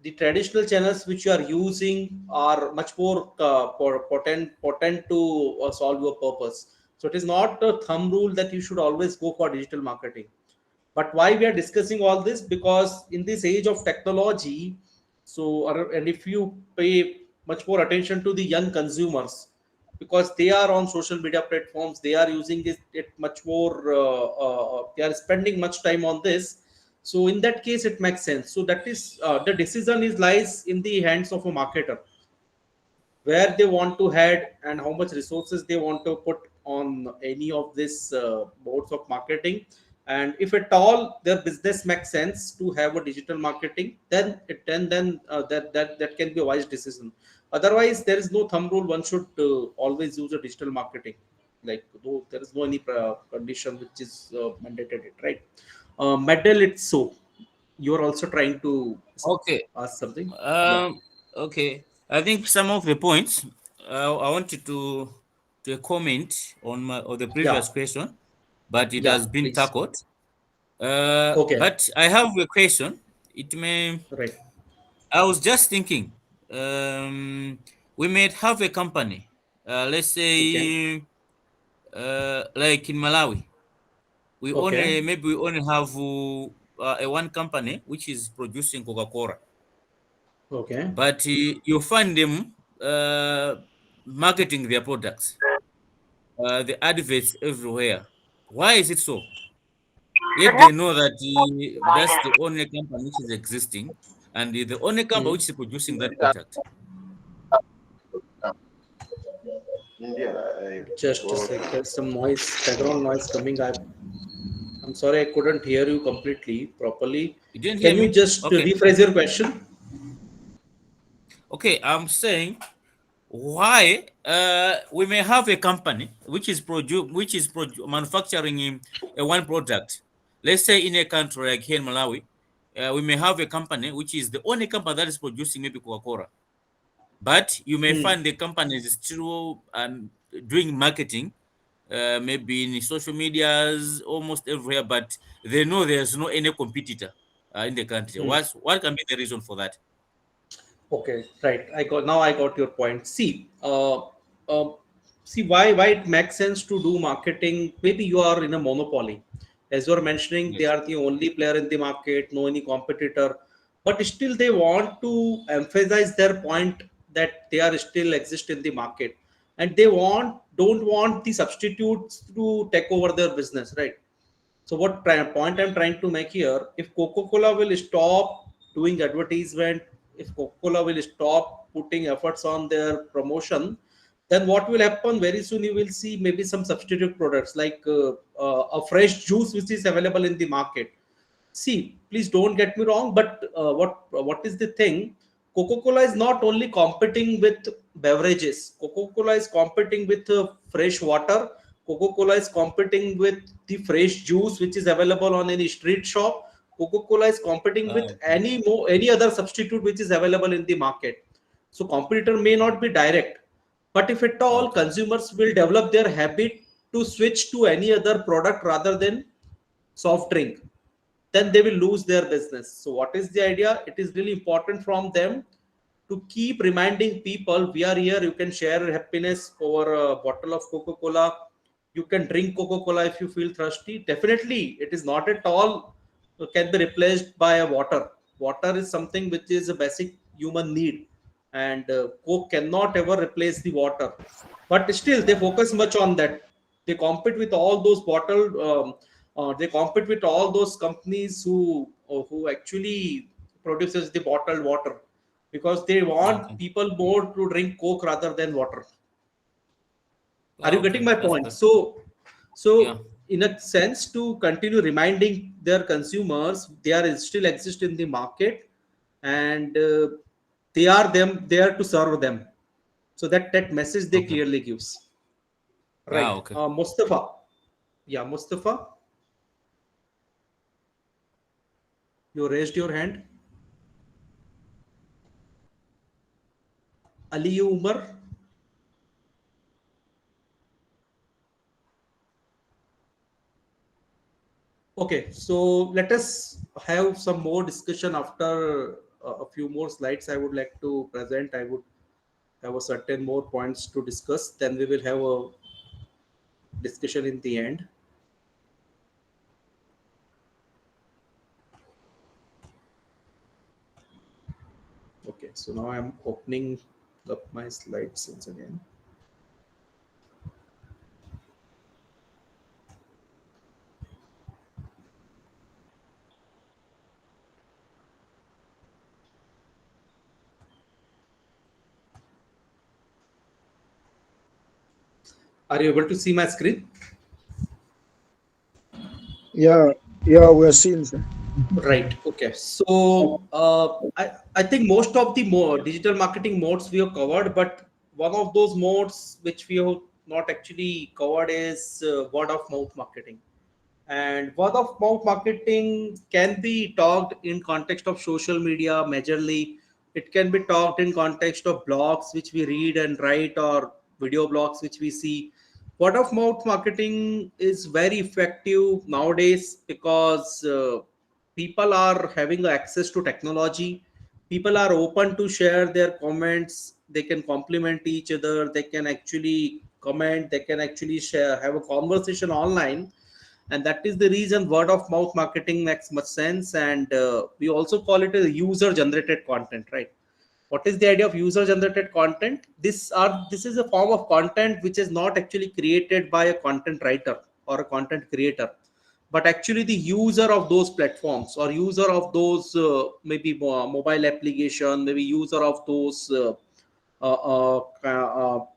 the traditional channels which you are using are much more potent to solve your purpose. So it is not a thumb rule that you should always go for digital marketing. But why we are discussing all this? Because in this age of technology, and if you pay much more attention to the young consumers, because they are on social media platforms, they are using it much more, they are spending much time on this. So in that case it makes sense. So that is the decision is lies in the hands of a marketer, where they want to head and how much resources they want to put on any of these modes of marketing. And if at all their business makes sense to have a digital marketing, then that can be a wise decision. Otherwise there is no thumb rule, one should always use a digital marketing, like though there is no any condition which is mandated it, right? Medal, it's so you're also trying to Okay. ask something. Yeah. Okay. I think some of the points I wanted to comment on the Yeah. previous question, but it Yeah, has been please. tackled. Okay. But I have a question. It may. Right. I was just thinking. We may have a company. Let's Okay. say, like in Malawi, Okay. we only have a one company which is producing Coca-Cola, Okay. but you find them marketing their products, the adverts everywhere. Why is it so? Yet they know that that's the only company which is existing, and the only company which is producing that product. Just a sec. There's some noise, background noise coming. I'm sorry, I couldn't hear you completely properly. You didn't hear Can you me? just Okay. rephrase your question? Okay, I'm saying why we may have a company manufacturing a one product. Let's say in a country like here in Malawi, we may have a company which is the only company that is producing maybe Coca-Cola, but you may Hmm. find the company is still doing marketing, maybe in social medias, almost everywhere, but they know there's no any competitor in the country. Hmm. What can be the reason for that? Okay, right. I got your point. Uh, see why it makes sense to do marketing. Maybe you are in a monopoly, as you're mentioning, they Yes. are the only player in the market, no any competitor, but still they want to emphasize their point that they are still exist in the market, and they don't want the substitutes to take over their business, right? So point I'm trying to make here, if Coca-Cola will stop doing advertisement, if Coca-Cola will stop putting efforts on their promotion, then what will happen very soon? You will see maybe some substitute products like a fresh juice which is available in the market. See, please don't get me wrong, but what is the thing? Coca-Cola is not only competing with beverages. Coca-Cola is competing with fresh water. Coca-Cola is competing with the fresh juice which is available on any street shop. Coca-Cola is competing with Okay. any other substitute which is available in the market. So competitor may not be direct, but if at all, Okay. consumers will develop their habit to switch to any other product rather than soft drink, then they will lose their business. So what is the idea? It is really important from them to keep reminding people, we are here, you can share happiness over a bottle of Coca-Cola. You can drink Coca-Cola if you feel thirsty. Definitely, it is not at all can be replaced by a water. Water is something which is a basic human need, and Coke cannot ever replace the water. But still, they focus much on that. They compete with all those bottled. They compete with all those companies who actually produces the bottled water, because they want Okay. people more to drink Coke rather than water. Are you getting Okay. my That's point? good. Yeah. So in a sense, to continue reminding their consumers, they are still exist in the market, and they are them there to serve them. So that message they Okay. clearly gives. Ah, Right. okay. Mustafa. Yeah, Mustafa, you raised your hand. Ali Umar. Okay, so let us have some more discussion after a few more slides I would like to present. I would have a certain more points to discuss. Then we will have a discussion in the end. Okay, so now I'm opening up my slides once again. Are you able to see my screen? Yeah, yeah, we're seeing, sir. Right. Okay. So I think most of the more digital marketing modes we have covered, but one of those modes which we have not actually covered is word of mouth marketing. And word of mouth marketing can be talked in context of social media majorly. It can be talked in context of blogs which we read and write, or video blogs which we see. Word of mouth marketing is very effective nowadays because people are having access to technology. People are open to share their comments. They can compliment each other. They can actually comment. They can actually share, have a conversation online, and that is the reason word of mouth marketing makes much sense. And we also call it a user generated content, right? What is the idea of user generated content? This is a form of content which is not actually created by a content writer or a content creator, but actually the user of those platforms, or user of those maybe mobile application, maybe user of those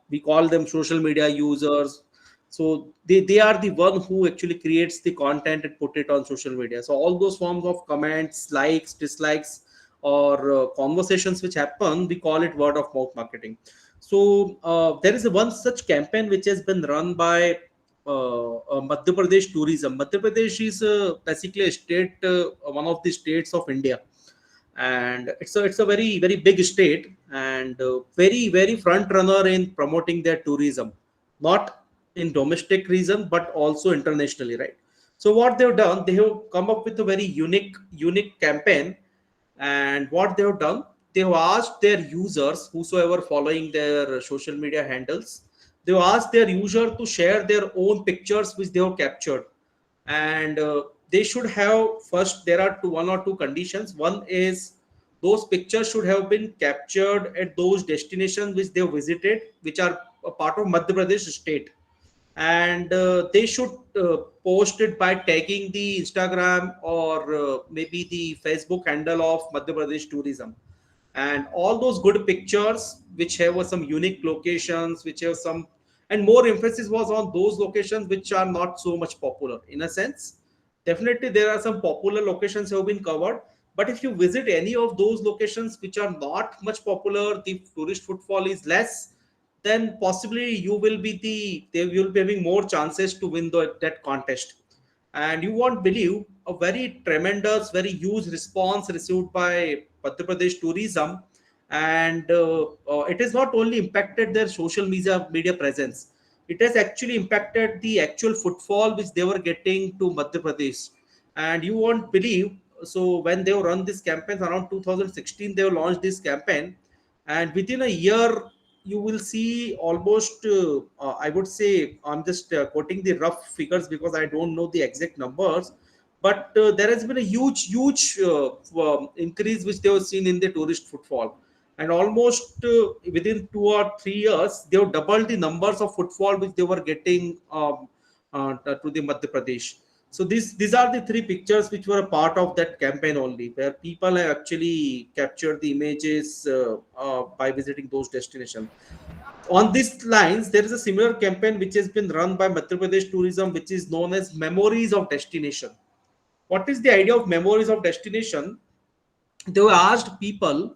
we call them social media users. So they are the one who actually creates the content and put it on social media. So all those forms of comments, likes, dislikes, or conversations which happen, we call it word of mouth marketing. So there is one such campaign which has been run by Madhya Pradesh tourism. Madhya Pradesh is basically a state, one of the states of India, and it's a very big state, and very front runner in promoting their tourism, not in domestic region but also internationally, right? So what they've done, they have come up with a very unique campaign. And what they have done, they have asked their users, whosoever following their social media handles, they have asked their user to share their own pictures which they have captured. And they should have, first there are one or two conditions. One is those pictures should have been captured at those destinations which they have visited, which are a part of Madhya Pradesh state. And they should post it by tagging the Instagram or maybe the Facebook handle of Madhya Pradesh tourism. And all those good pictures which have some unique locations, which have some, and more emphasis was on those locations which are not so much popular in a sense. Definitely there are some popular locations have been covered, but if you visit any of those locations which are not much popular, the tourist footfall is less, then possibly you will be they will be having more chances to win that contest. And you won't believe, a very tremendous, very huge response received by Madhya Pradesh tourism. And it has not only impacted their social media presence, it has actually impacted the actual footfall which they were getting to Madhya Pradesh. And you won't believe, so when they run this campaign around 2016, they launched this campaign, and within a year you will see almost I would say, I'm just quoting the rough figures because I don't know the exact numbers, but there has been a huge increase which they have seen in the tourist footfall. And almost within 2 or 3 years they have doubled the numbers of footfall which they were getting to the Madhya Pradesh. So these are the three pictures which were a part of that campaign only, where people have actually captured the images by visiting those destinations. On these lines, there is a similar campaign which has been run by Madhya Pradesh tourism, which is known as Memories of Destination. What is the idea of Memories of Destination? They were asked people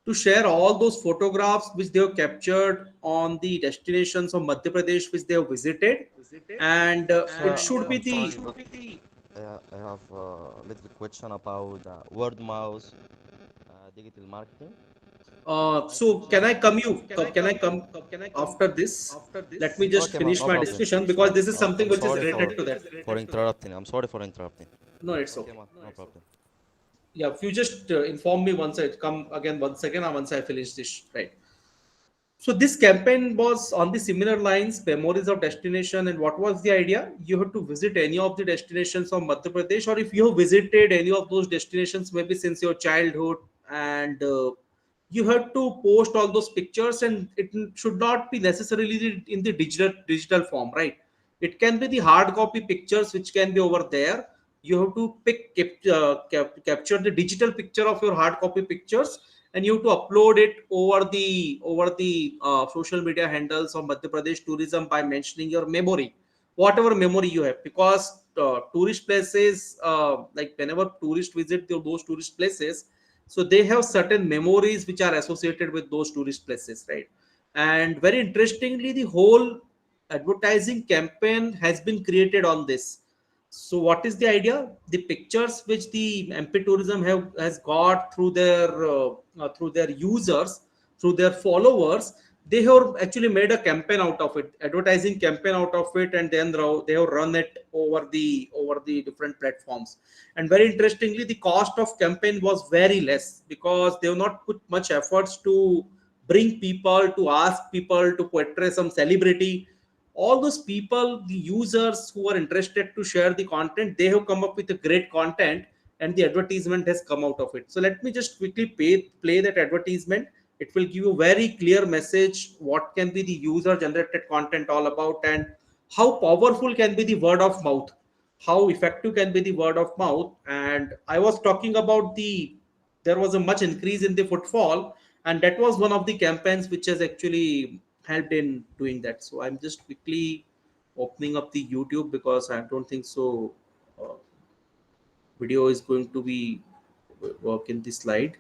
to share all those photographs which they have captured on the destinations of Madhya Pradesh which they have visited. And it should be I'm the sorry, but I have a little question about word of mouth digital marketing. so can I come after this? Let me just Okay, man, finish no my problem. discussion because this is something I'm which is sorry related to that. for interrupting. I'm sorry for interrupting. No, it's Okay, okay. man, no problem. Yeah, if you just inform me once I come again 1 second, or once I finish this, right? So this campaign was on the similar lines, Memories of Destination. And what was the idea? You have to visit any of the destinations of Madhya Pradesh, or if you have visited any of those destinations maybe since your childhood, and you have to post all those pictures, and it should not be necessarily in the digital form, right? It can be the hard copy pictures which can be over there. You have to capture the digital picture of your hard copy pictures, and you have to upload it over the social media handles of Madhya Pradesh tourism by mentioning your memory, whatever memory you have. Because tourist places, like whenever tourists visit those tourist places, so they have certain memories which are associated with those tourist places, right? And very interestingly, the whole advertising campaign has been created on this. So what is the idea? The pictures which the MP Tourism has got through their users, through their followers, they have actually made a campaign out of it, advertising campaign out of it, and then they have run it over the different platforms. And very interestingly, the cost of campaign was very less, because they have not put much efforts to bring people, to ask people to portray some celebrity. All those people, the users who are interested to share the content, they have come up with a great content, and the advertisement has come out of it. So let me just quickly play that advertisement. It will give you a very clear message what can be the user generated content all about, and how powerful can be the word of mouth, how effective can be the word of mouth. And I was talking about there was a much increase in the footfall, and that was one of the campaigns which has actually helped in doing that. So I'm just quickly opening up the YouTube, because I don't think so video is going to be work in the slide.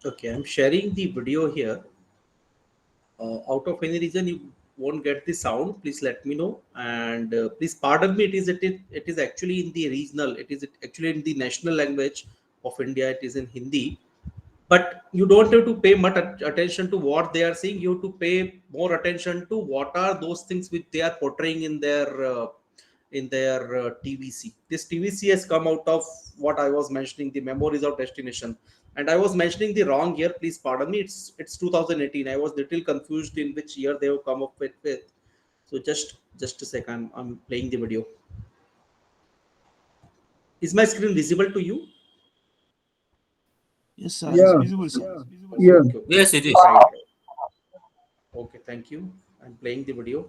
Okay, I'm sharing the video here. Out of any reason you won't get the sound, please let me know. And please pardon me, it is actually in the regional, it is actually in the national language of India, it is in Hindi. But you don't have to pay much attention to what they are saying. You have to pay more attention to what are those things which they are portraying in their TVC. This TVC has come out of what I was mentioning, the memories of destination. And I was mentioning the wrong year, please pardon me. It's 2018. I was little confused in which year they have come up with. So just a second, I'm playing the video. Is my screen visible to you? Yes, sir. Yeah. It's visible, sir. Yeah. Okay. Yes, it is. Right. Okay, thank you. I'm playing the video.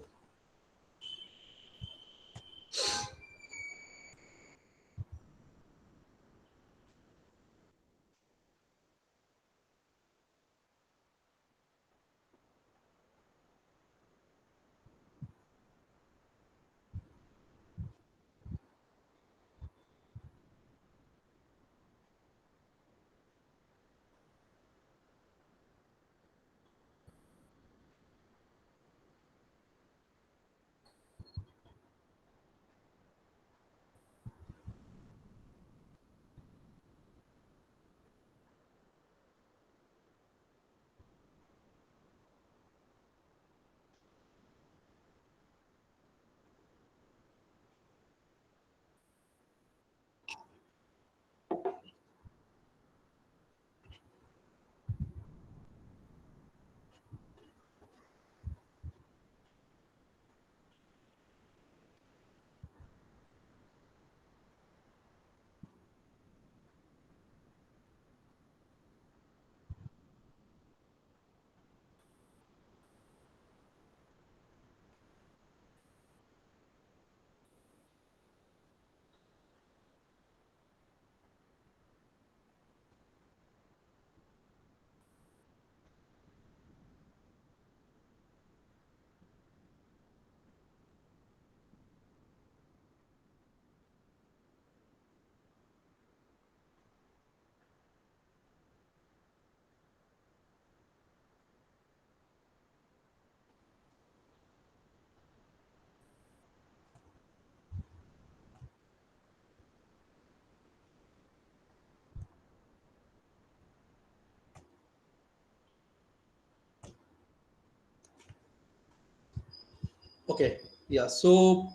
Okay, yeah. So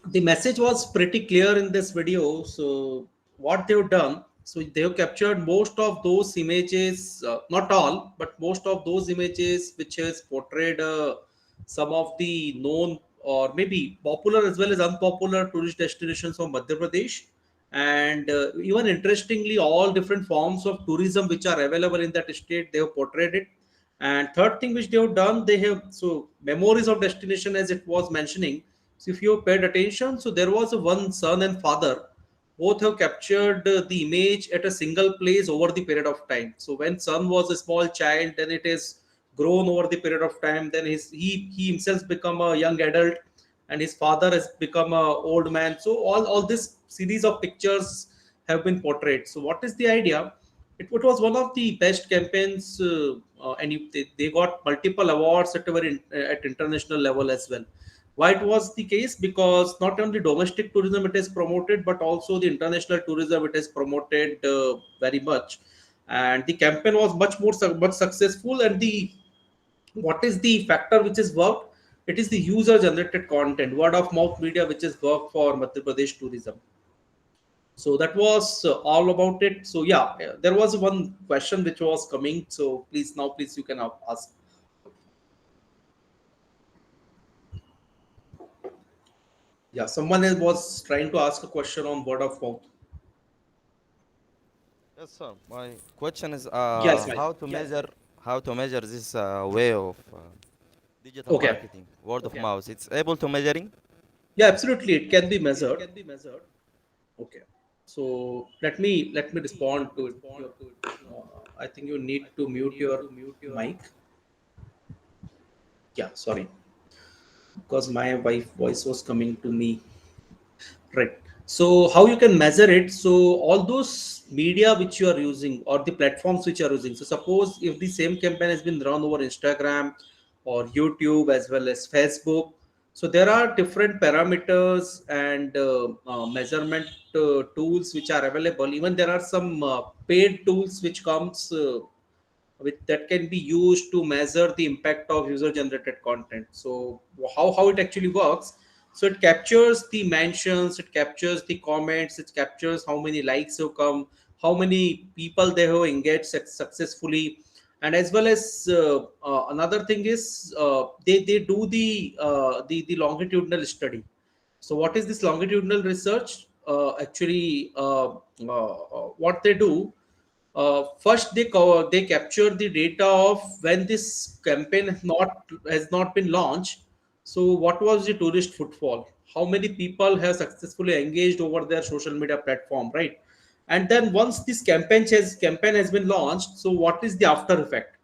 the message was pretty clear in this video. So what they've done, So they have captured most of those images, not all, but most of those images which has portrayed some of the known or maybe popular as well as unpopular tourist destinations of Madhya Pradesh. And even interestingly, all different forms of tourism which are available in that state, they have portrayed it. And third thing which they have done, they have so memories of destination as it was mentioning. So if you have paid attention, so there was a one son and father, both have captured the image at a single place over the period of time. So when son was a small child, then it is grown over the period of time. Then he himself become a young adult, and his father has become a old man. So all this series of pictures have been portrayed. So what is the idea? It was one of the best campaigns, and they got multiple awards at a at international level as well. Why it was the case? Because not only domestic tourism it is promoted, but also the international tourism it is promoted very much. And the campaign was much successful. And the what is the factor which is worked? It is the user generated content, word of mouth media, which is worked for Madhya Pradesh tourism. So that was all about it. So yeah, there was one question which was coming. So please you can ask. Yeah, someone else was trying to ask a question on word of mouth. Yes, sir. My question is Yes, Mike. how to measure this way of digital Okay. marketing, word of mouth. It's able to measuring. Yeah, absolutely. It can be measured. Okay. So let me respond to it. I think you need to mute your mic. Yeah, sorry, because my wife voice was coming to me. Right. So how you can measure it? So all those media which you are using or the platforms which you are using. So suppose if the same campaign has been run over Instagram or YouTube as well as Facebook. So there are different parameters and measurement tools which are available. Even there are some paid tools which comes with that can be used to measure the impact of user generated content. So how it actually works? So it captures the mentions, it captures the comments, it captures how many likes have come, how many people they have engaged successfully. And as well as another thing is they do the longitudinal study. So what is this longitudinal research? What they do, first they capture the data of when this campaign has not been launched. So what was the tourist footfall, how many people have successfully engaged over their social media platform, right? And then once this campaign has been launched, so what is the after effect?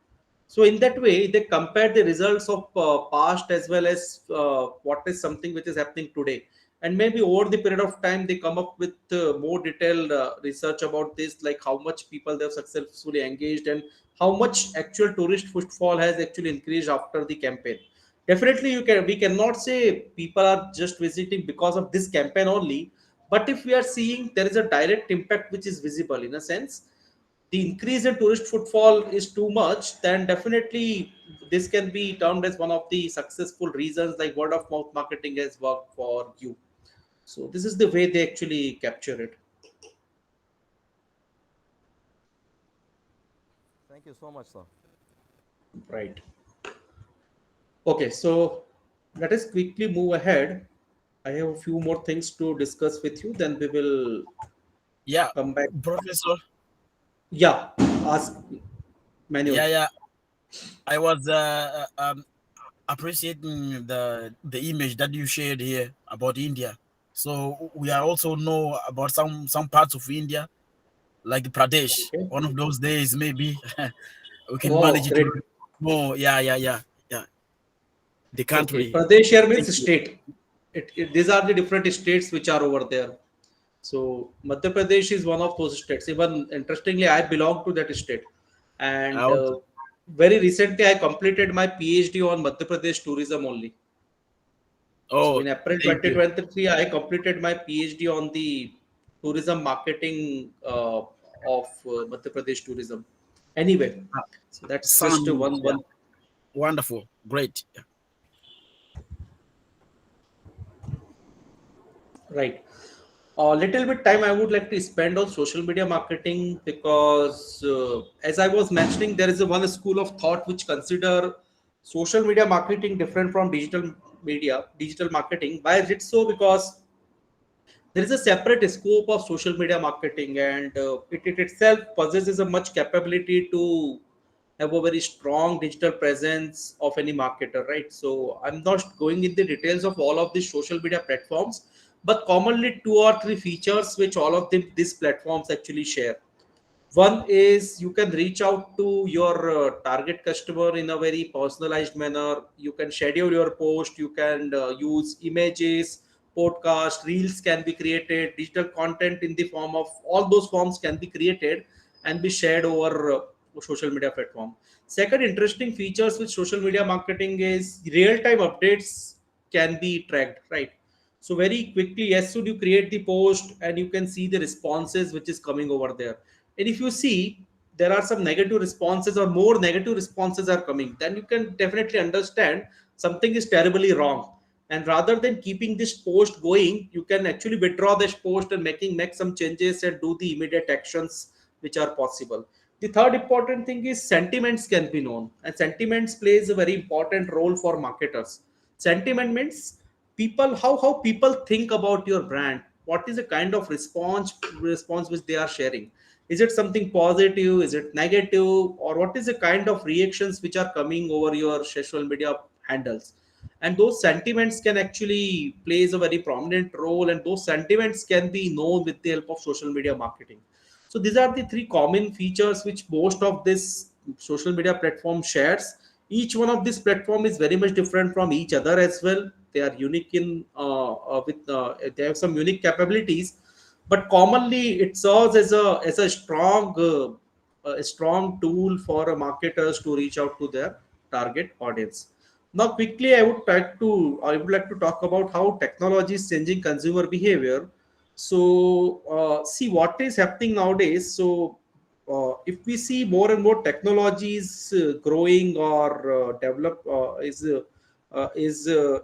So in that way, they compare the results of past as well as what is something which is happening today. And maybe over the period of time, they come up with more detailed research about this, like how much people they have successfully engaged and how much actual tourist footfall has actually increased after the campaign. Definitely, we cannot say people are just visiting because of this campaign only. But if we are seeing there is a direct impact which is visible in a sense, the increase in tourist footfall is too much, then definitely this can be termed as one of the successful reasons, like word of mouth marketing has worked for you. So this is the way they actually capture it. Thank you so much, sir. Right. Okay, so let us quickly move ahead. I have a few more things to discuss with you, then we will come back. Professor. Yeah, ask Manuel. Yeah. I was appreciating the image that you shared here about India. So we are also know about some parts of India, like Pradesh. Okay. One of those days, maybe we can Oh, manage it great. more. Yeah. The Okay, country. Pradesh here Thank means you. state. These are the different states which are over there. So Madhya Pradesh is one of those states. Even interestingly, I belong to that state, and Okay. very recently I completed my PhD on Madhya Pradesh tourism only. So Oh, in April thank you. 2023, I completed my PhD on the tourism marketing of Madhya Pradesh tourism. Anyway, so that's just Sounds one. wonderful. Great. Right. A little bit time I would like to spend on social media marketing, because as I was mentioning, there is a one school of thought which consider social media marketing different from digital marketing. Why is it so? Because there is a separate scope of social media marketing, and it itself possesses a much capability to have a very strong digital presence of any marketer, right? So I'm not going in the details of all of these social media platforms, but commonly two or three features which all of these platforms actually share. One is you can reach out to your target customer in a very personalized manner. You can schedule your post. You can use images, podcast, reels can be created. Digital content in the form of all those forms can be created and be shared over social media platform. Second interesting features with social media marketing is real-time updates can be tracked, right? So very quickly, as soon you create the post and you can see the responses which is coming over there. And if you see there are some negative responses or more negative responses are coming, then you can definitely understand something is terribly wrong. And rather than keeping this post going, you can actually withdraw this post and make some changes and do the immediate actions which are possible. The third important thing is sentiments can be known, and sentiments plays a very important role for marketers. Sentiment means people, how people think about your brand. What is the kind of response which they are sharing? Is it something positive? Is it negative? Or what is the kind of reactions which are coming over your social media handles? And those sentiments can actually plays a very prominent role, and those sentiments can be known with the help of social media marketing. So these are the three common features which most of this social media platform shares. Each one of these platform is very much different from each other as well. They are unique in with they have some unique capabilities, but commonly it serves as a strong tool for marketers to reach out to their target audience. Now quickly I would like to talk about how technology is changing consumer behavior. So see what is happening nowadays. So if we see more and more technologies growing or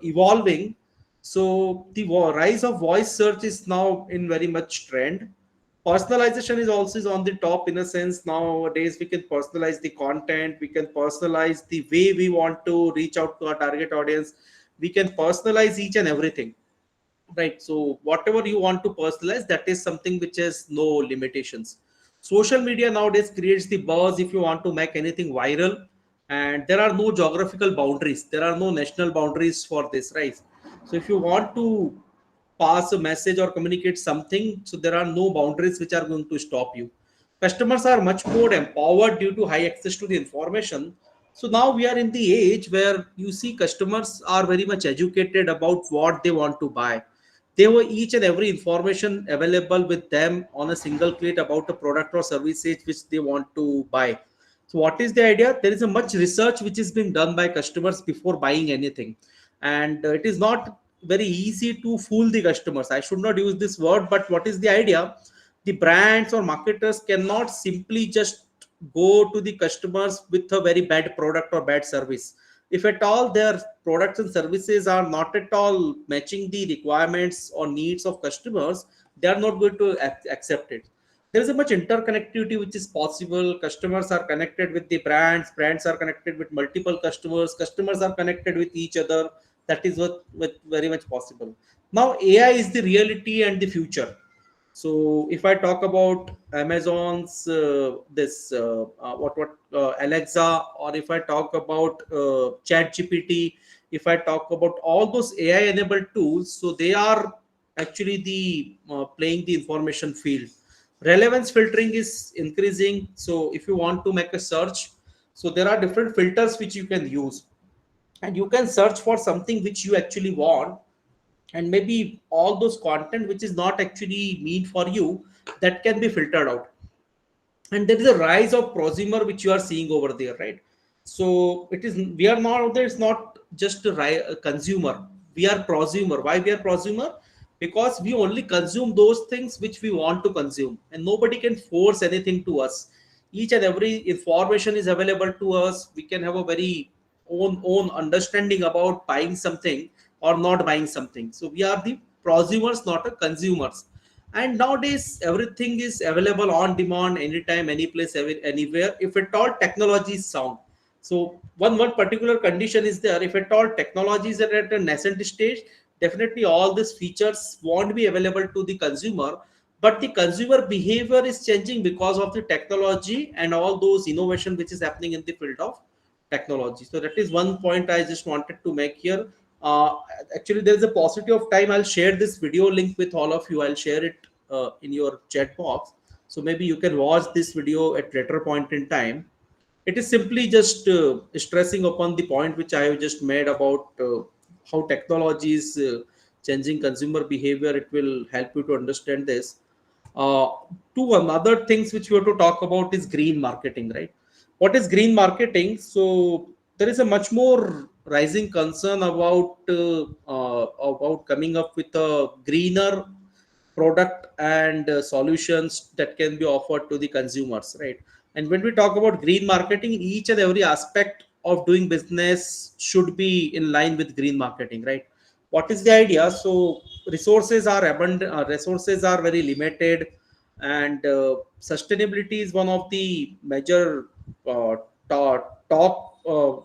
evolving, so the rise of voice search is now in very much trend. Personalization is also is on the top, in a sense. Nowadays we can personalize the content, we can personalize the way we want to reach out to our target audience, we can personalize each and everything, right? So whatever you want to personalize, that is something which has no limitations. Social media nowadays creates the buzz if you want to make anything viral, and there are no geographical boundaries, there are no national boundaries for this, right? So if you want to pass a message or communicate something, so there are no boundaries which are going to stop you. Customers are much more empowered due to high access to the information. So now we are in the age where you see customers are very much educated about what they want to buy. They have each and every information available with them on a single click about a product or services which they want to buy. So what is the idea? There is a much research which is being done by customers before buying anything, and it is not very easy to fool the customers. I should not use this word, but what is the idea? The brands or marketers cannot simply just go to the customers with a very bad product or bad service. If at all their products and services are not at all matching the requirements or needs of customers, they are not going to accept it. There is a much interconnectivity which is possible. Customers are connected with the brands are connected with multiple customers are connected with each other. That is what very much possible. Now AI is the reality and the future. So if I talk about Amazon's this what Alexa, or if I talk about Chat GPT, if I talk about all those AI enabled tools, so they are actually the playing the information field. Relevance filtering is increasing. So if you want to make a search, so there are different filters which you can use, and you can search for something which you actually want, and maybe all those content which is not actually mean for you, that can be filtered out. And there is a rise of prosumer which you are seeing over there, right? So it is, we are now, there's not just a consumer, we are prosumer. Why we are prosumer? Because we only consume those things which we want to consume, and nobody can force anything to us. Each and every information is available to us. We can have a very own understanding about buying something or not buying something. So we are the prosumers, not a consumers. And nowadays everything is available on demand, anytime, any place, anywhere, if at all technology is sound. So one particular condition is there: if at all technology is at a nascent stage, definitely all these features won't be available to the consumer. But the consumer behavior is changing because of the technology and all those innovation which is happening in the field of technology. So that is one point I just wanted to make here. uh, Actually, there is a paucity of time. I'll share this video link with all of you. I'll share it in your chat box, so maybe you can watch this video at later point in time. It is simply just stressing upon the point which I have just made about how technology is changing consumer behavior. It will help you to understand this. uh, Two another things which we have to talk about is green marketing, right? What is green marketing? So there is a much more rising concern about coming up with a greener product and solutions that can be offered to the consumers, right? And when we talk about green marketing, each and every aspect of doing business should be in line with green marketing, right? What is the idea? So resources are abundant, resources are very limited, and sustainability is one of the major talk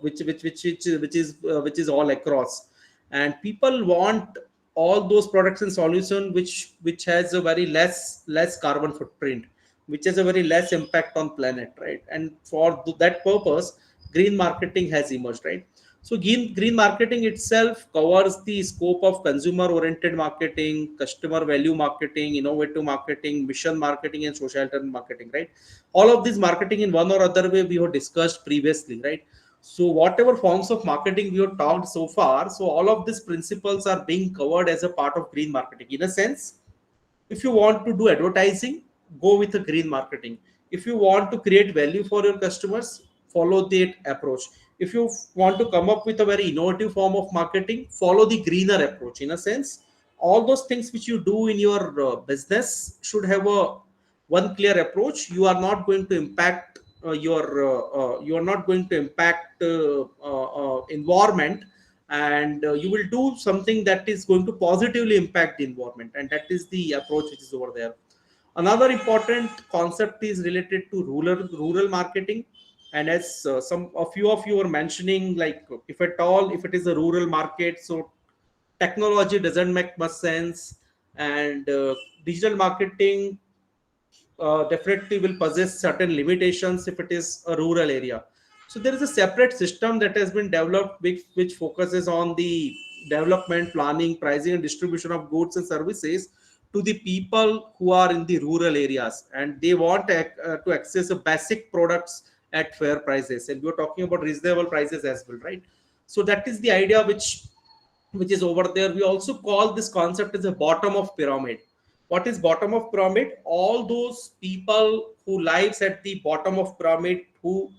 which is all across. And people want all those products and solution which has a very less carbon footprint, which has a very less impact on planet, right? And for that purpose, green marketing has emerged, right? So green marketing itself covers the scope of consumer oriented marketing, customer value marketing, innovative marketing, mission marketing, and societal marketing, right? All of this marketing in one or other way we have discussed previously, right? So whatever forms of marketing we have talked so far, so all of these principles are being covered as a part of green marketing. In a sense, if you want to do advertising, go with a green marketing. If you want to create value for your customers, follow that approach. If you want to come up with a very innovative form of marketing, follow the greener approach. In a sense, all those things which you do in your business should have a one clear approach. You are not going to impact you are not going to impact environment, and you will do something that is going to positively impact the environment, and that is the approach which is over there. Another important concept is related to rural marketing. And as a few of you are mentioning, like, if at all, if it is a rural market, so technology doesn't make much sense, and digital marketing definitely will possess certain limitations if it is a rural area. So there is a separate system that has been developed which focuses on the development, planning, pricing, and distribution of goods and services to the people who are in the rural areas, and they want to access a basic products at fair prices, and we're talking about reasonable prices as well, right? So that is the idea which is over there. We also call this concept as a bottom of pyramid. What is bottom of pyramid? All those people who lives at the bottom of pyramid, who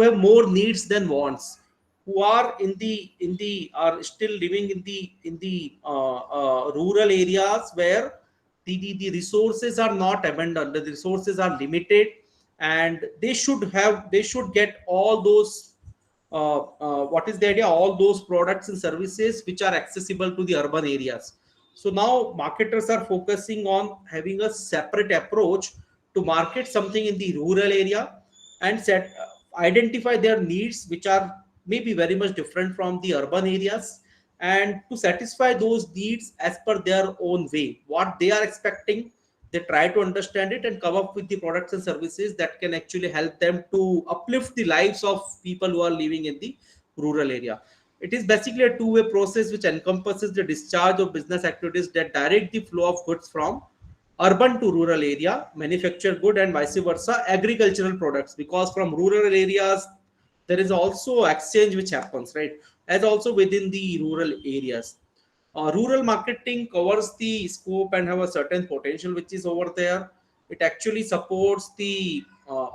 have more needs than wants, who are in the are still living in the rural areas where the resources are not abundant, the resources are limited, and they should get all those what is the idea, all those products and services which are accessible to the urban areas. So now marketers are focusing on having a separate approach to market something in the rural area, and identify their needs which are maybe very much different from the urban areas, and to satisfy those needs as per their own way, what they are expecting. They try to understand it and come up with the products and services that can actually help them to uplift the lives of people who are living in the rural area. It is basically a two-way process which encompasses the discharge of business activities that direct the flow of goods from urban to rural area, manufactured good, and vice versa, agricultural products, because from rural areas there is also exchange which happens, right? As also within the rural areas. Rural marketing covers the scope and have a certain potential which is over there. It actually supports the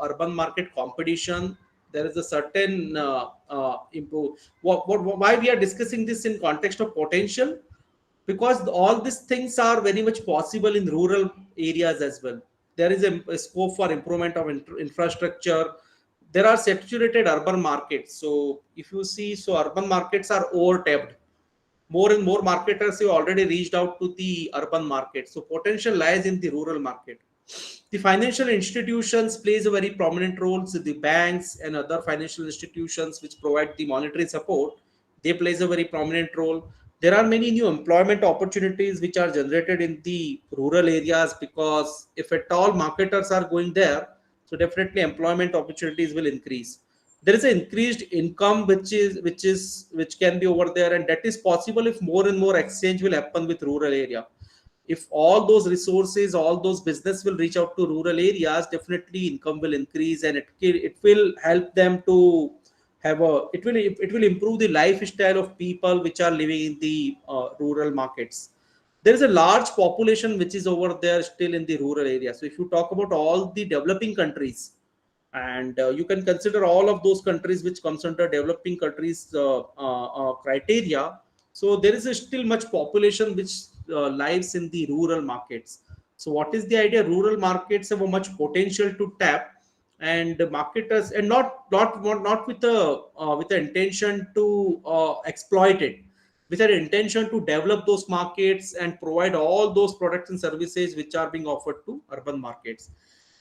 urban market competition. There is a certain why we are discussing this in context of potential, because all these things are very much possible in rural areas as well. There is a scope for improvement of infrastructure. There are saturated urban markets. So if you see, so urban markets are over tapped. more and more marketers have already reached out to the urban market. So potential lies in the rural market. The financial institutions plays a very prominent role. So the banks and other financial institutions which provide the monetary support, they plays a very prominent role. There are many new employment opportunities which are generated in the rural areas, because if at all marketers are going there, so definitely employment opportunities will increase. There is an increased income which can be over there, and that is possible if more and more exchange will happen with rural area. If all those resources, all those business will reach out to rural areas, definitely income will increase, and it will help them to have a, it will improve the lifestyle of people which are living in the rural markets. There is a large population which is over there still in the rural area. So if you talk about all the developing countries, and you can consider all of those countries which comes under developing countries criteria, so there is a still much population which lives in the rural markets. So what is the idea? Rural markets have a much potential to tap, and the marketers, and not with the intention to exploit it, with an intention to develop those markets and provide all those products and services which are being offered to urban markets.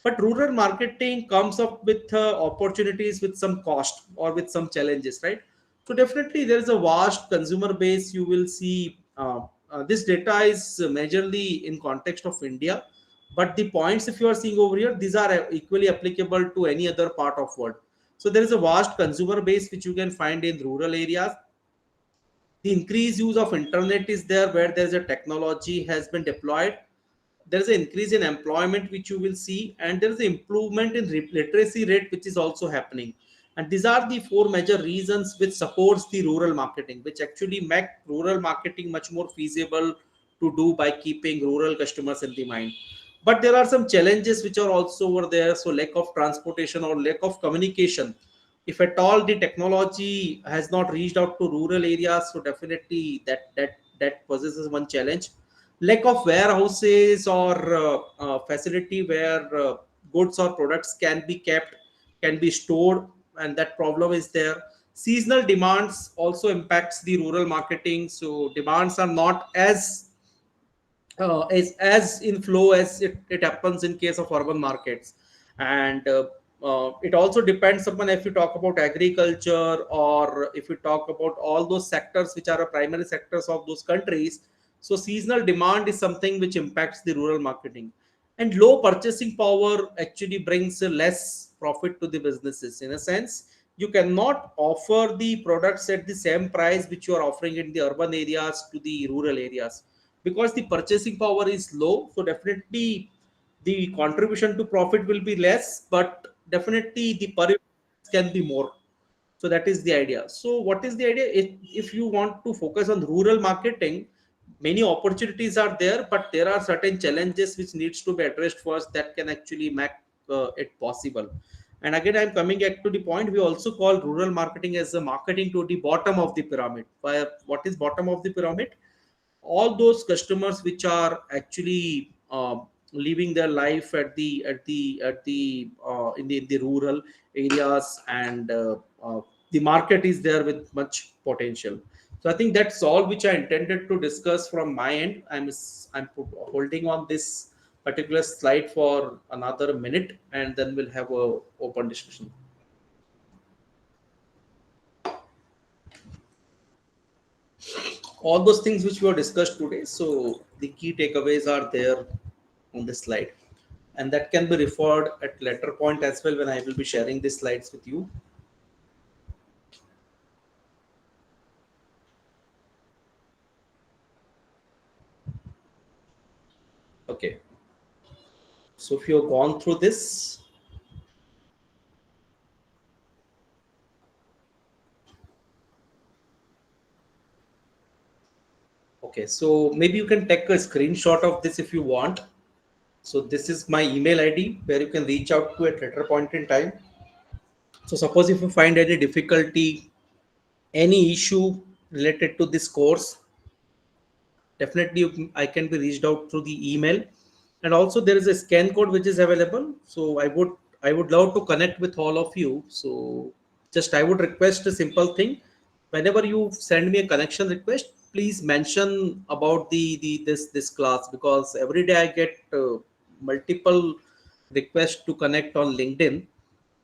But rural marketing comes up with opportunities with some cost or with some challenges, right? So definitely there is a vast consumer base. You will see this data is majorly in context of India, but the points if you are seeing over here, these are equally applicable to any other part of world. So there is a vast consumer base which you can find in rural areas. The increased use of internet is there, where there is a technology has been deployed. There is an increase in employment which you will see, and there is an improvement in literacy rate which is also happening. And these are the four major reasons which supports the rural marketing, which actually make rural marketing much more feasible to do by keeping rural customers in the mind. But there are some challenges which are also over there. So lack of transportation or lack of communication, if at all the technology has not reached out to rural areas, so definitely that possesses one challenge. Lack of warehouses or facility where goods or products can be kept, can be stored, and that problem is there. Seasonal demands also impacts the rural marketing. So demands are not as in flow as it happens in case of urban markets. And it also depends upon, if you talk about agriculture, or if you talk about all those sectors which are primary sectors of those countries. So seasonal demand is something which impacts the rural marketing. And low purchasing power actually brings less profit to the businesses. In a sense, you cannot offer the products at the same price which you are offering in the urban areas to the rural areas, because the purchasing power is low. So definitely the contribution to profit will be less, but definitely the per unit can be more. So that is the idea. So what is the idea? If you want to focus on rural marketing, many opportunities are there, but there are certain challenges which needs to be addressed first, that can actually make it possible. And again, I'm coming back to the point, we also call rural marketing as a marketing to the bottom of the pyramid. What is bottom of the pyramid? All those customers which are actually living their life in the rural areas, and the market is there with much potential. So I think that's all which I intended to discuss from my end. Holding on this particular slide for another minute, and then we'll have a open discussion. All those things which we have discussed today, so the key takeaways are there on this slide, and that can be referred at later point as well, when I will be sharing these slides with you. Okay, so if you have gone through this, okay, so maybe you can take a screenshot of this if you want. So this is my email ID where you can reach out to at later point in time. So suppose if you find any difficulty, any issue related to this course, definitely I can be reached out through the email. And also there is a scan code which is available. So I would love to connect with all of you. So just I would request a simple thing: whenever you send me a connection request, please mention about this class, because every day I get multiple requests to connect on LinkedIn,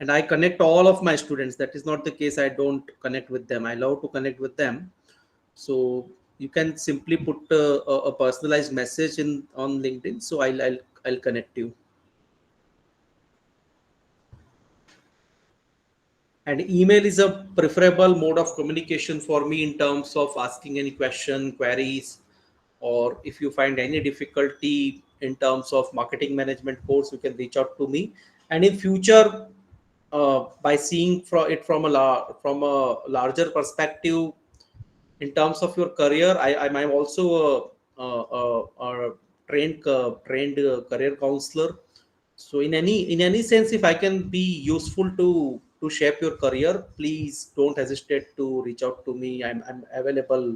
and I connect all of my students. That is not the case. I don't connect with them. I love to connect with them. So you can simply put a personalized message in on LinkedIn. So I'll connect you. And email is a preferable mode of communication for me in terms of asking any question, queries, or if you find any difficulty in terms of marketing management course, you can reach out to me. And in future, by seeing from a larger perspective in terms of your career, I'm also a trained career counselor. So in any sense, if I can be useful to shape your career, please don't hesitate to reach out to me. I'm available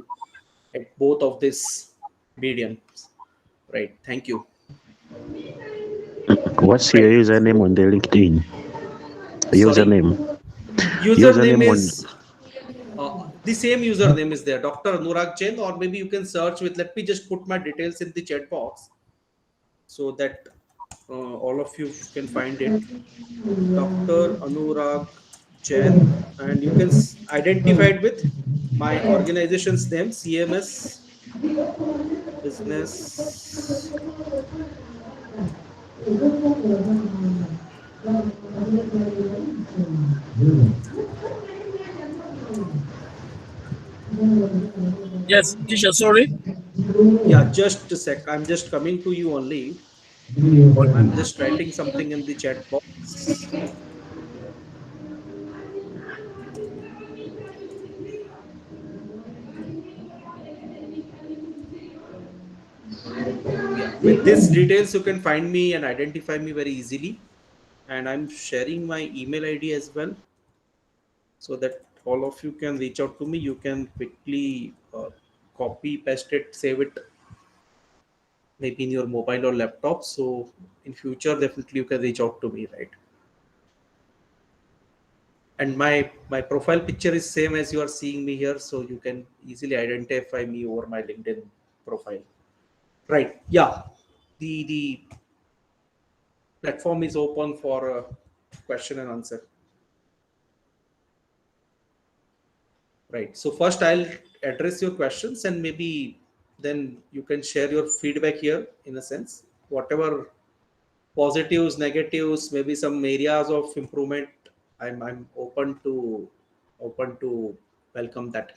at both of these mediums. Right. Thank you. What's your Right. username on the LinkedIn? Sorry. Username. Username Username on. is the same username is there, Dr. Anurag Jain, or maybe you can search with. Let me just put my details in the chat box so that all of you can find it. Dr. Anurag Jain, and you can identify it with my organization's name, CMS Business. Yes, teacher, sorry. Yeah, just a sec. I'm just coming to you only. I'm just writing something in the chat box. Yeah, with these details, you can find me and identify me very easily. And I'm sharing my email ID as well, so that all of you can reach out to me. You can quickly copy, paste it, save it, maybe in your mobile or laptop. So in future, definitely you can reach out to me, right? And my profile picture is same as you are seeing me here, so you can easily identify me over my LinkedIn profile. Right. Yeah. The platform is open for question and answer. Right. So first I'll address your questions, and maybe then you can share your feedback here in a sense. Whatever positives, negatives, maybe some areas of improvement, I'm open to welcome that.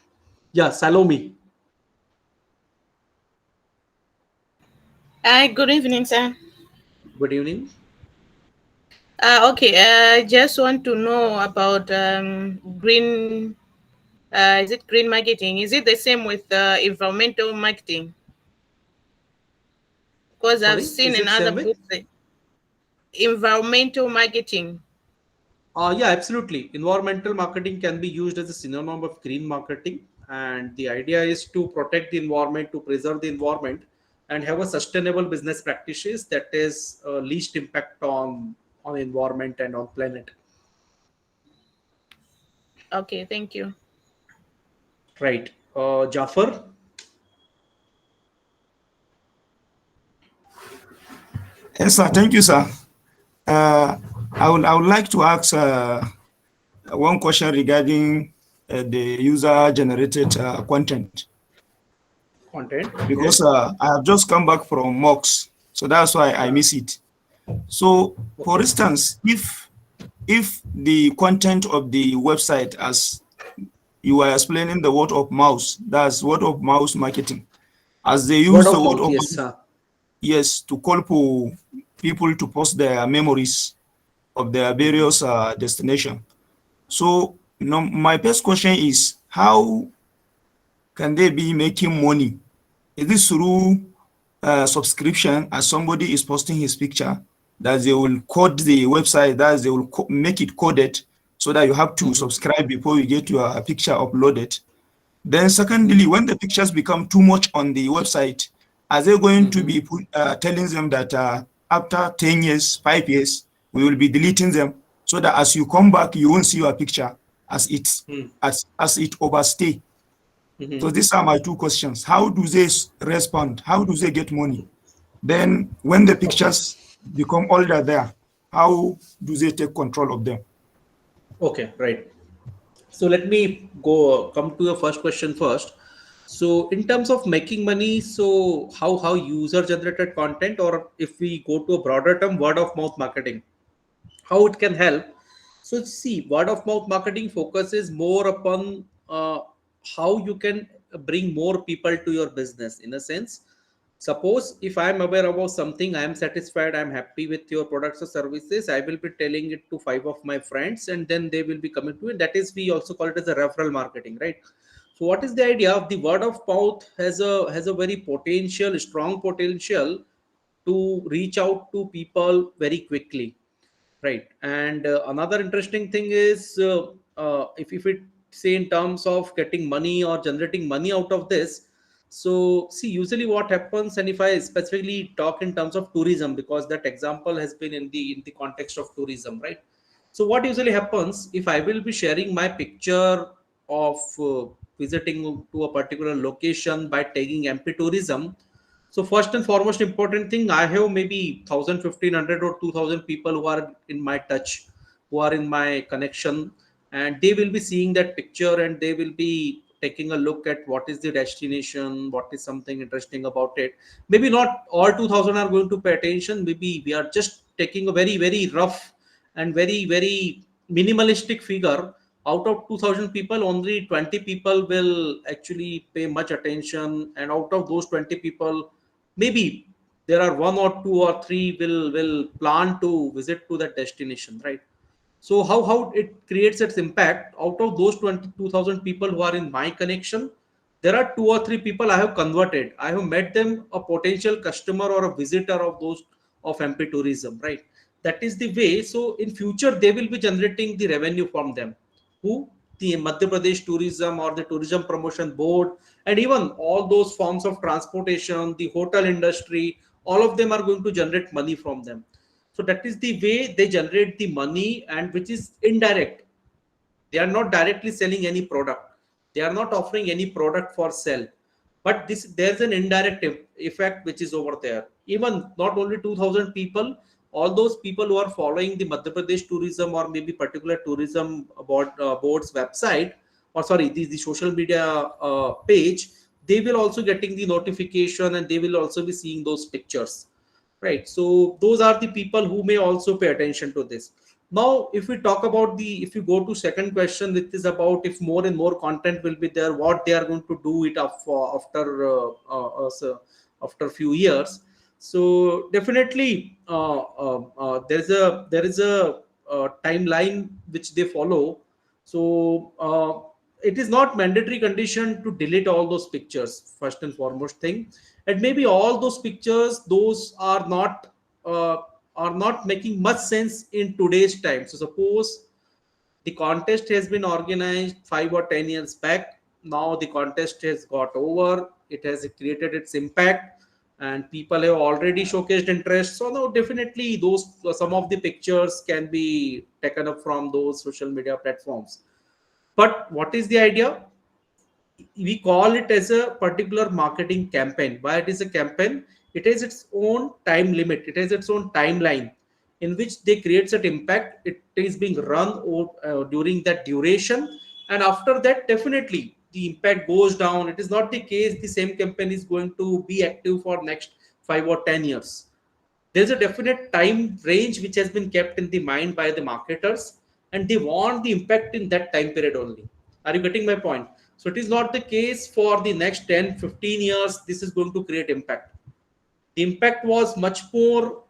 Yeah, Salome. Hi, good evening, sir. Good evening. Okay, I just want to know about green. Is it green marketing? Is it the same with environmental marketing? Because I've Sorry, seen is in it other same with? books environmental marketing. Yeah, absolutely. Environmental marketing can be used as a synonym of green marketing. And the idea is to protect the environment, to preserve the environment, and have a sustainable business practices that is least impact on environment and on planet. Okay, thank you. Right. Jafar. Yes, sir. Thank you, sir. I would like to ask one question regarding the user-generated content, Content. because Yes. I have just come back from mocks, so that's why I Yeah. miss it. So, for Okay. instance, if the content of the website, as you were explaining, the word of mouth, that's word of mouth marketing, as they Word use the of word mouth. of Yes. mouth, yes, to call for people to post their memories of their various destination. So, my first question is, how can they be making money? Is this through subscription, as somebody is posting his picture, that they will code the website, that they will make it coded so that you have to subscribe before you get your picture uploaded? Then secondly, when the pictures become too much on the website, are they going to be telling them that after 10 years, 5 years, we will be deleting them, so that as you come back, you won't see your picture as it overstay? So these are my two questions. How do they respond? How do they get money? Then when the pictures become older there, how do they take control of them? Okay, right. So let me come to the first question first. So in terms of making money, so how user generated content, or if we go to a broader term, word of mouth marketing, how it can help. So see, word of mouth marketing focuses more upon how you can bring more people to your business. In a sense, suppose if I'm aware about something, I'm satisfied, I'm happy with your products or services, I will be telling it to 5 of my friends, and then they will be coming to it. That is, we also call it as a referral marketing, right? So what is the idea of the word of mouth? Has a very potential, strong potential to reach out to people very quickly. Right. And another interesting thing is, if it say in terms of getting money or generating money out of this. So see, usually what happens, and if I specifically talk in terms of tourism, because that example has been in the context of tourism, right? So what usually happens, if I will be sharing my picture of visiting to a particular location by tagging MP tourism, so first and foremost important thing, I have maybe 1,000, 1,500 or 2,000 people who are in my touch, who are in my connection, and they will be seeing that picture and they will be taking a look at what is the destination, what is something interesting about it. Maybe not all 2,000 are going to pay attention. Maybe we are just taking a very, very rough and very, very minimalistic figure. Out of 2,000 people, only 20 people will actually pay much attention, and out of those 20 people, maybe there are one or two or three will plan to visit to that destination, right? So how it creates its impact, out of those 22,000 people who are in my connection, there are two or three people I have converted. I have made them a potential customer or a visitor of those of MP tourism, right? That is the way. So in future they will be generating the revenue from them. Who? The Madhya Pradesh tourism or the tourism promotion board, and even all those forms of transportation, the hotel industry, all of them are going to generate money from them. So that is the way they generate the money, and which is indirect. They are not directly selling any product. They are not offering any product for sale. But this, there's an indirect effect which is over there. Even not only 2,000 people, all those people who are following the Madhya Pradesh tourism or maybe particular tourism board's website, or sorry, the social media page, they will also getting the notification and they will also be seeing those pictures, right? So those are the people who may also pay attention to this. Now if we talk about the, if you go to second question, it is about if more and more content will be there, what they are going to do it after a few years. So definitely there is a timeline which they follow. So it is not mandatory condition to delete all those pictures, first and foremost thing. And maybe all those pictures, those uh, are not making much sense in today's time. So suppose the contest has been organized 5 or 10 years back. Now the contest has got over. It has created its impact, and people have already showcased interest. So now definitely those some of the pictures can be taken up from those social media platforms. But what is the idea? We call it as a particular marketing campaign. Why it is a campaign? It has its own time limit, it has its own timeline in which they create that impact. It is being run during that duration, and after that definitely the impact goes down. It is not the case the same campaign is going to be active for next 5 or 10 years. There's a definite time range which has been kept in the mind by the marketers, and they want the impact in that time period only. Are you getting my point? So it is not the case for the next 10, 15 years this is going to create impact. The impact was much more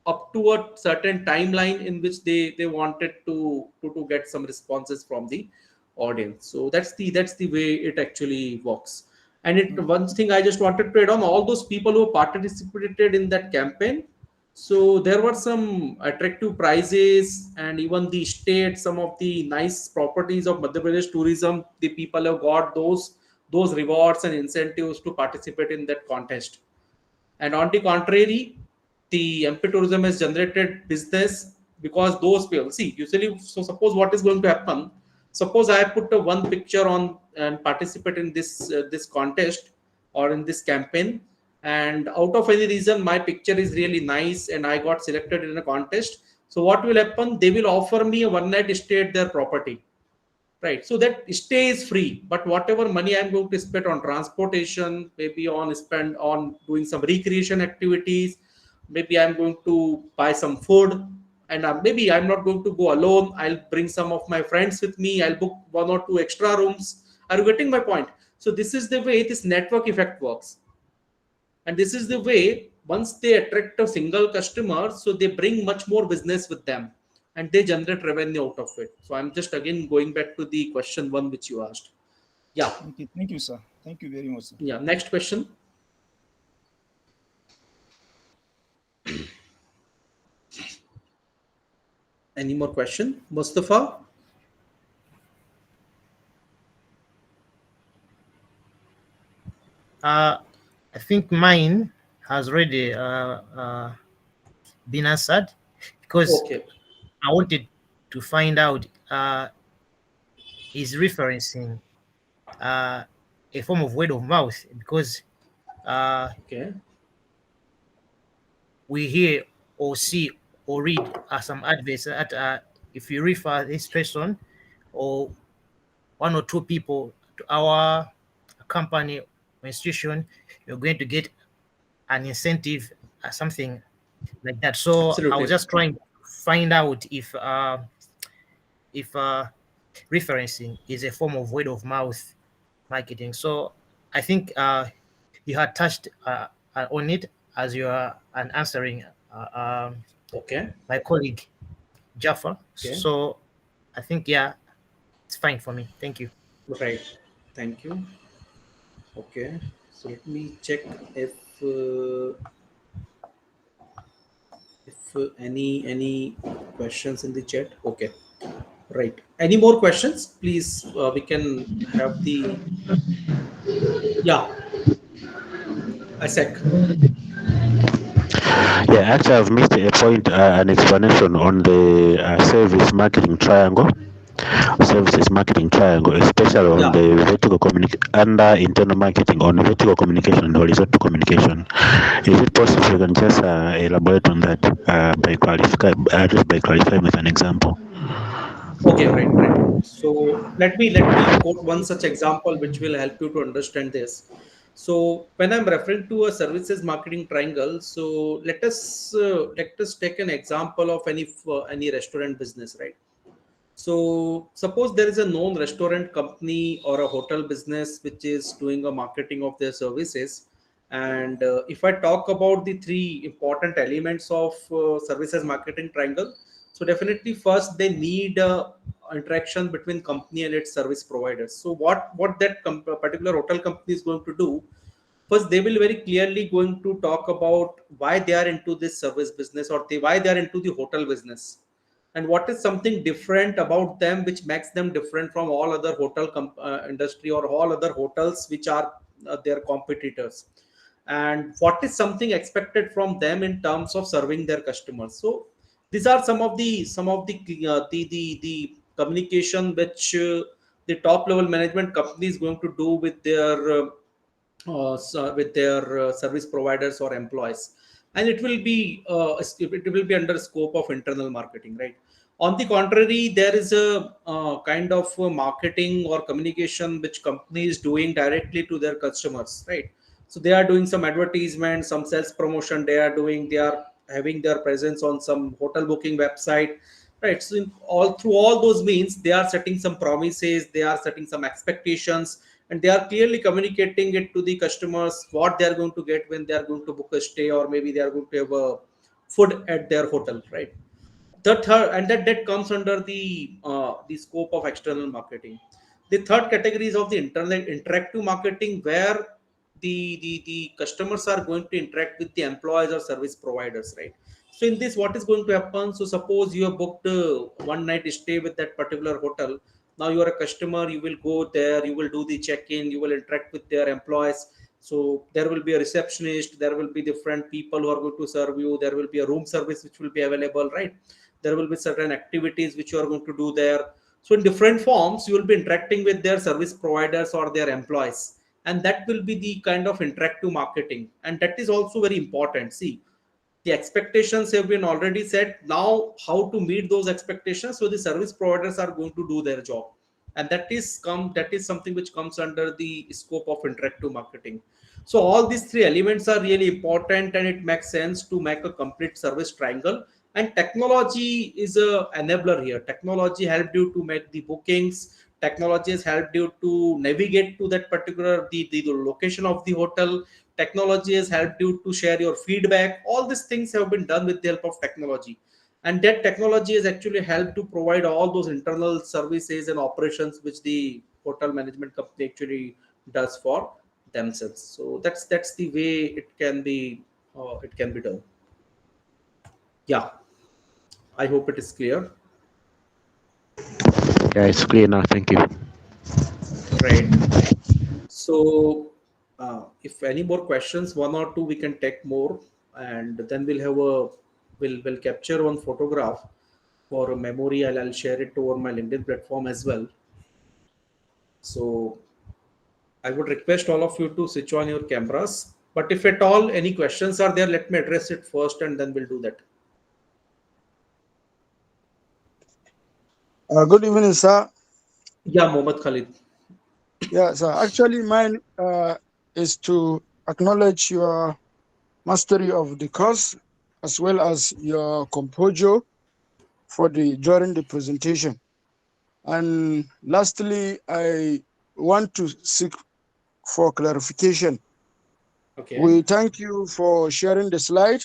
up to a certain timeline in which they wanted to get some responses from the audience. So that's the way it actually works. And it, one thing I just wanted to add on, all those people who participated in that campaign, so there were some attractive prizes, and even the state, some of the nice properties of Madhya Pradesh tourism, the people have got those rewards and incentives to participate in that contest. And on the contrary, the MP tourism has generated business because those people see usually. So suppose what is going to happen? Suppose I put one picture on and participate in this contest or in this campaign, and out of any reason my picture is really nice and I got selected in a contest. So what will happen? They will offer me a one night stay at their property, right? So that stay is free, but whatever money I'm going to spend on transportation, maybe on spend on doing some recreation activities, maybe I'm going to buy some food, and maybe I'm not going to go alone, I'll bring some of my friends with me, I'll book one or two extra rooms. Are you getting my point? So this is the way this network effect works, and this is the way once they attract a single customer, so they bring much more business with them and they generate revenue out of it. So I'm just again going back to the question one which you asked. Yeah. Thank you, sir. Thank you very much, sir. Yeah. Next question. Any more question, Mustafa? I think mine has already been answered, because okay. I wanted to find out is referencing a form of word of mouth, because okay, we hear or see or read some adverts that if you refer this person or one or two people to our company or institution, you're going to get an incentive or something like that. So absolutely. I was just trying to find out if referencing is a form of word of mouth marketing. So I think you had touched on it as you are answering okay, my colleague Jaffa. okay, So I think, yeah, it's fine for me. Thank you. right, thank you. Okay, so let me check if any questions in the chat. Okay, right, any more questions, please? We can have the, yeah, a sec. Yeah, actually, I've missed a point, an explanation on the service marketing triangle. Services marketing triangle, especially on the vertical under internal marketing, on vertical communication and horizontal communication. Is it possible you can just elaborate on that by clarifying with an example? Okay, right. So let me quote one such example which will help you to understand this. So when I'm referring to a services marketing triangle, so let us take an example of any restaurant business, right? So suppose there is a known restaurant company or a hotel business which is doing a marketing of their services. And if I talk about the three important elements of services marketing triangle, so definitely first they need interaction between company and its service providers. So what that particular hotel company is going to do, first they will very clearly going to talk about why they are into this service business, or why they are into the hotel business, and what is something different about them which makes them different from all other hotel industry or all other hotels which are their competitors, and what is something expected from them in terms of serving their customers. So these are some of the communication which the top level management company is going to do with their service providers or employees, and it will be under scope of internal marketing, right? On the contrary, there is a kind of marketing or communication which company is doing directly to their customers, right? So they are doing some advertisement, some sales promotion, they are having their presence on some hotel booking website, right? So through all those means, they are setting some promises, they are setting some expectations, and they are clearly communicating it to the customers what they are going to get when they are going to book a stay, or maybe they are going to have a food at their hotel, right? That comes under the scope of external marketing. The third category is of the internal interactive marketing, where the customers are going to interact with the employees or service providers, right? So in this, what is going to happen? So suppose you have booked one night stay with that particular hotel. Now you are a customer, you will go there, you will do the check-in, you will interact with their employees. So there will be a receptionist, there will be different people who are going to serve you, there will be a room service which will be available, right? There will be certain activities which you are going to do there. So in different forms, you will be interacting with their service providers or their employees, and that will be the kind of interactive marketing, and that is also very important. See, the expectations have been already set. Now how to meet those expectations, so the service providers are going to do their job, and that is something which comes under the scope of interactive marketing. So all these three elements are really important, and it makes sense to make a complete service triangle. And technology is a enabler here. Technology helped you to make the bookings. Technology has helped you to navigate to that particular the location of the hotel. Technology has helped you to share your feedback. All these things have been done with the help of technology, and that technology has actually helped to provide all those internal services and operations which the hotel management company actually does for themselves. So that's the way it can be done. Yeah, I hope it is clear. Yeah, it's clear now. Thank you. Right. So if any more questions, one or two, we can take more, and then we'll capture one photograph for a memory. I'll share it over my LinkedIn platform as well. So I would request all of you to switch on your cameras. But if at all any questions are there, let me address it first, and then we'll do that. Good evening, sir. Yeah, Mohammed Khalid. Yeah, so actually mine is to acknowledge your mastery of the course as well as your composure for the during the presentation. And lastly, I want to seek for clarification. Okay. We thank you for sharing the slide.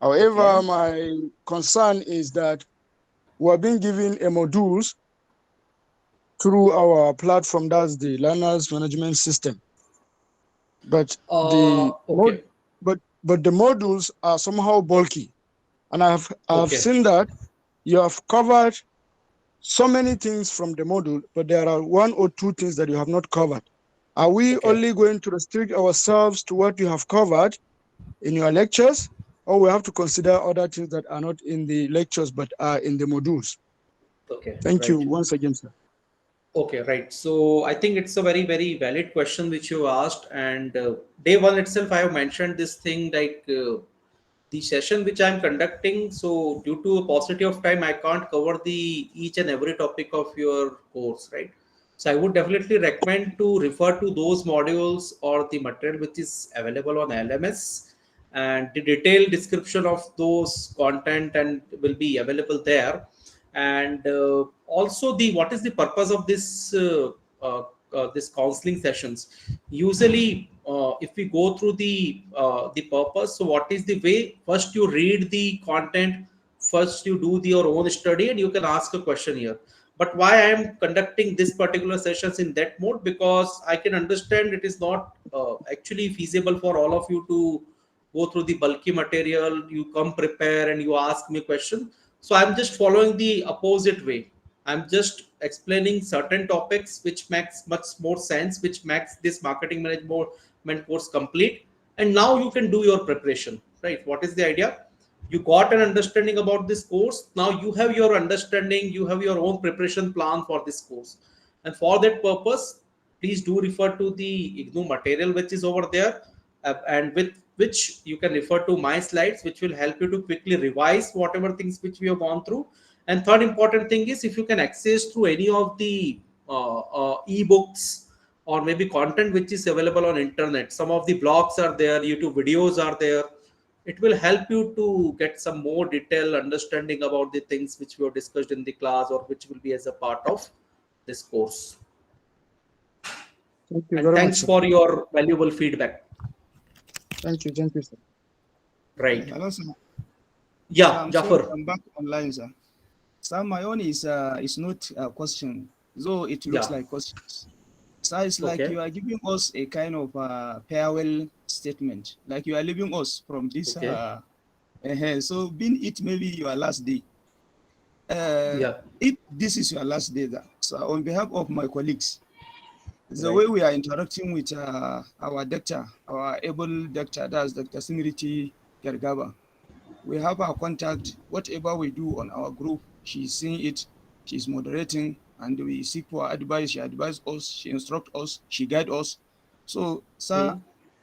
However, Okay. my concern is that we're being given a modules through our platform, that's the learners management system. But Okay. but the modules are somehow bulky. And I've Okay. seen that you have covered so many things from the module, but there are one or two things that you have not covered. Are we Okay. only going to restrict ourselves to what you have covered in your lectures, or we have to consider other things that are not in the lectures but are in the modules? Okay. Thank you Right. once again, sir. Okay, right. So I think it's a very, very valid question which you asked. And day one itself, I have mentioned this thing like the session which I'm conducting. So due to a paucity of time, I can't cover the each and every topic of your course, right? So I would definitely recommend to refer to those modules or the material which is available on LMS, and the detailed description of those content and will be available there. And also the what is the purpose of this counseling sessions. Usually if we go through the purpose, so what is the way? First you read the content, first you do your own study, and you can ask a question here. But why I am conducting this particular sessions in that mode? Because I can understand it is not actually feasible for all of you to go through the bulky material. You come prepare and you ask me a question. So I'm just following the opposite way. I'm just explaining certain topics which makes much more sense, which makes this marketing management course complete. And now you can do your preparation, right? What is the idea? You got an understanding about this course. Now you have your understanding, you have your own preparation plan for this course. And for that purpose, please do refer to the IGNOU material which is over there, and with which you can refer to my slides, which will help you to quickly revise whatever things which we have gone through. And third important thing is, if you can access through any of the ebooks or maybe content which is available on internet, some of the blogs are there, YouTube videos are there, it will help you to get some more detailed understanding about the things which we have discussed in the class or which will be as a part of this course. Thank you And very much, thanks sir. for your valuable feedback. Thank you, sir. Right. Hello, sir. Yeah, I'm sorry, Jafar. I'm back online, sir. Sir, my own is not a question, though it looks Yeah. like questions. So it's like Okay. you are giving us a kind of farewell statement, like you are leaving us from this. Okay. So being it maybe your last day. Yeah. If this is your last day, so on behalf of my colleagues, the Right. way we are interacting with our doctor, our able doctor, that's Dr. Simriti Gergaba, we have our contact. Whatever we do on our group, she's seeing it, she's moderating, and we seek for advice. She advised us, she instruct us, she guide us. So, sir,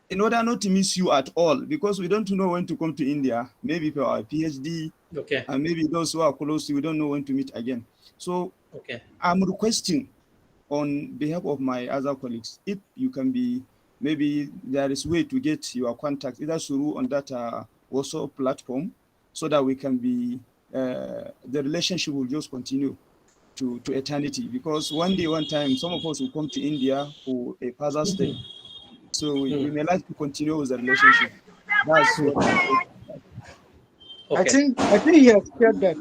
in order not to miss you at all, because we don't know when to come to India, maybe for our PhD, Okay. and maybe those who are close, we don't know when to meet again. So, Okay. I'm requesting on behalf of my other colleagues, if you can be, maybe there is way to get your contact either through on that WhatsApp platform, so that we can be, the relationship will just continue to eternity, because one day, one time, some of us will come to India for a further stay. So we may like to continue with the relationship. That's what I'm saying. I think he has shared that.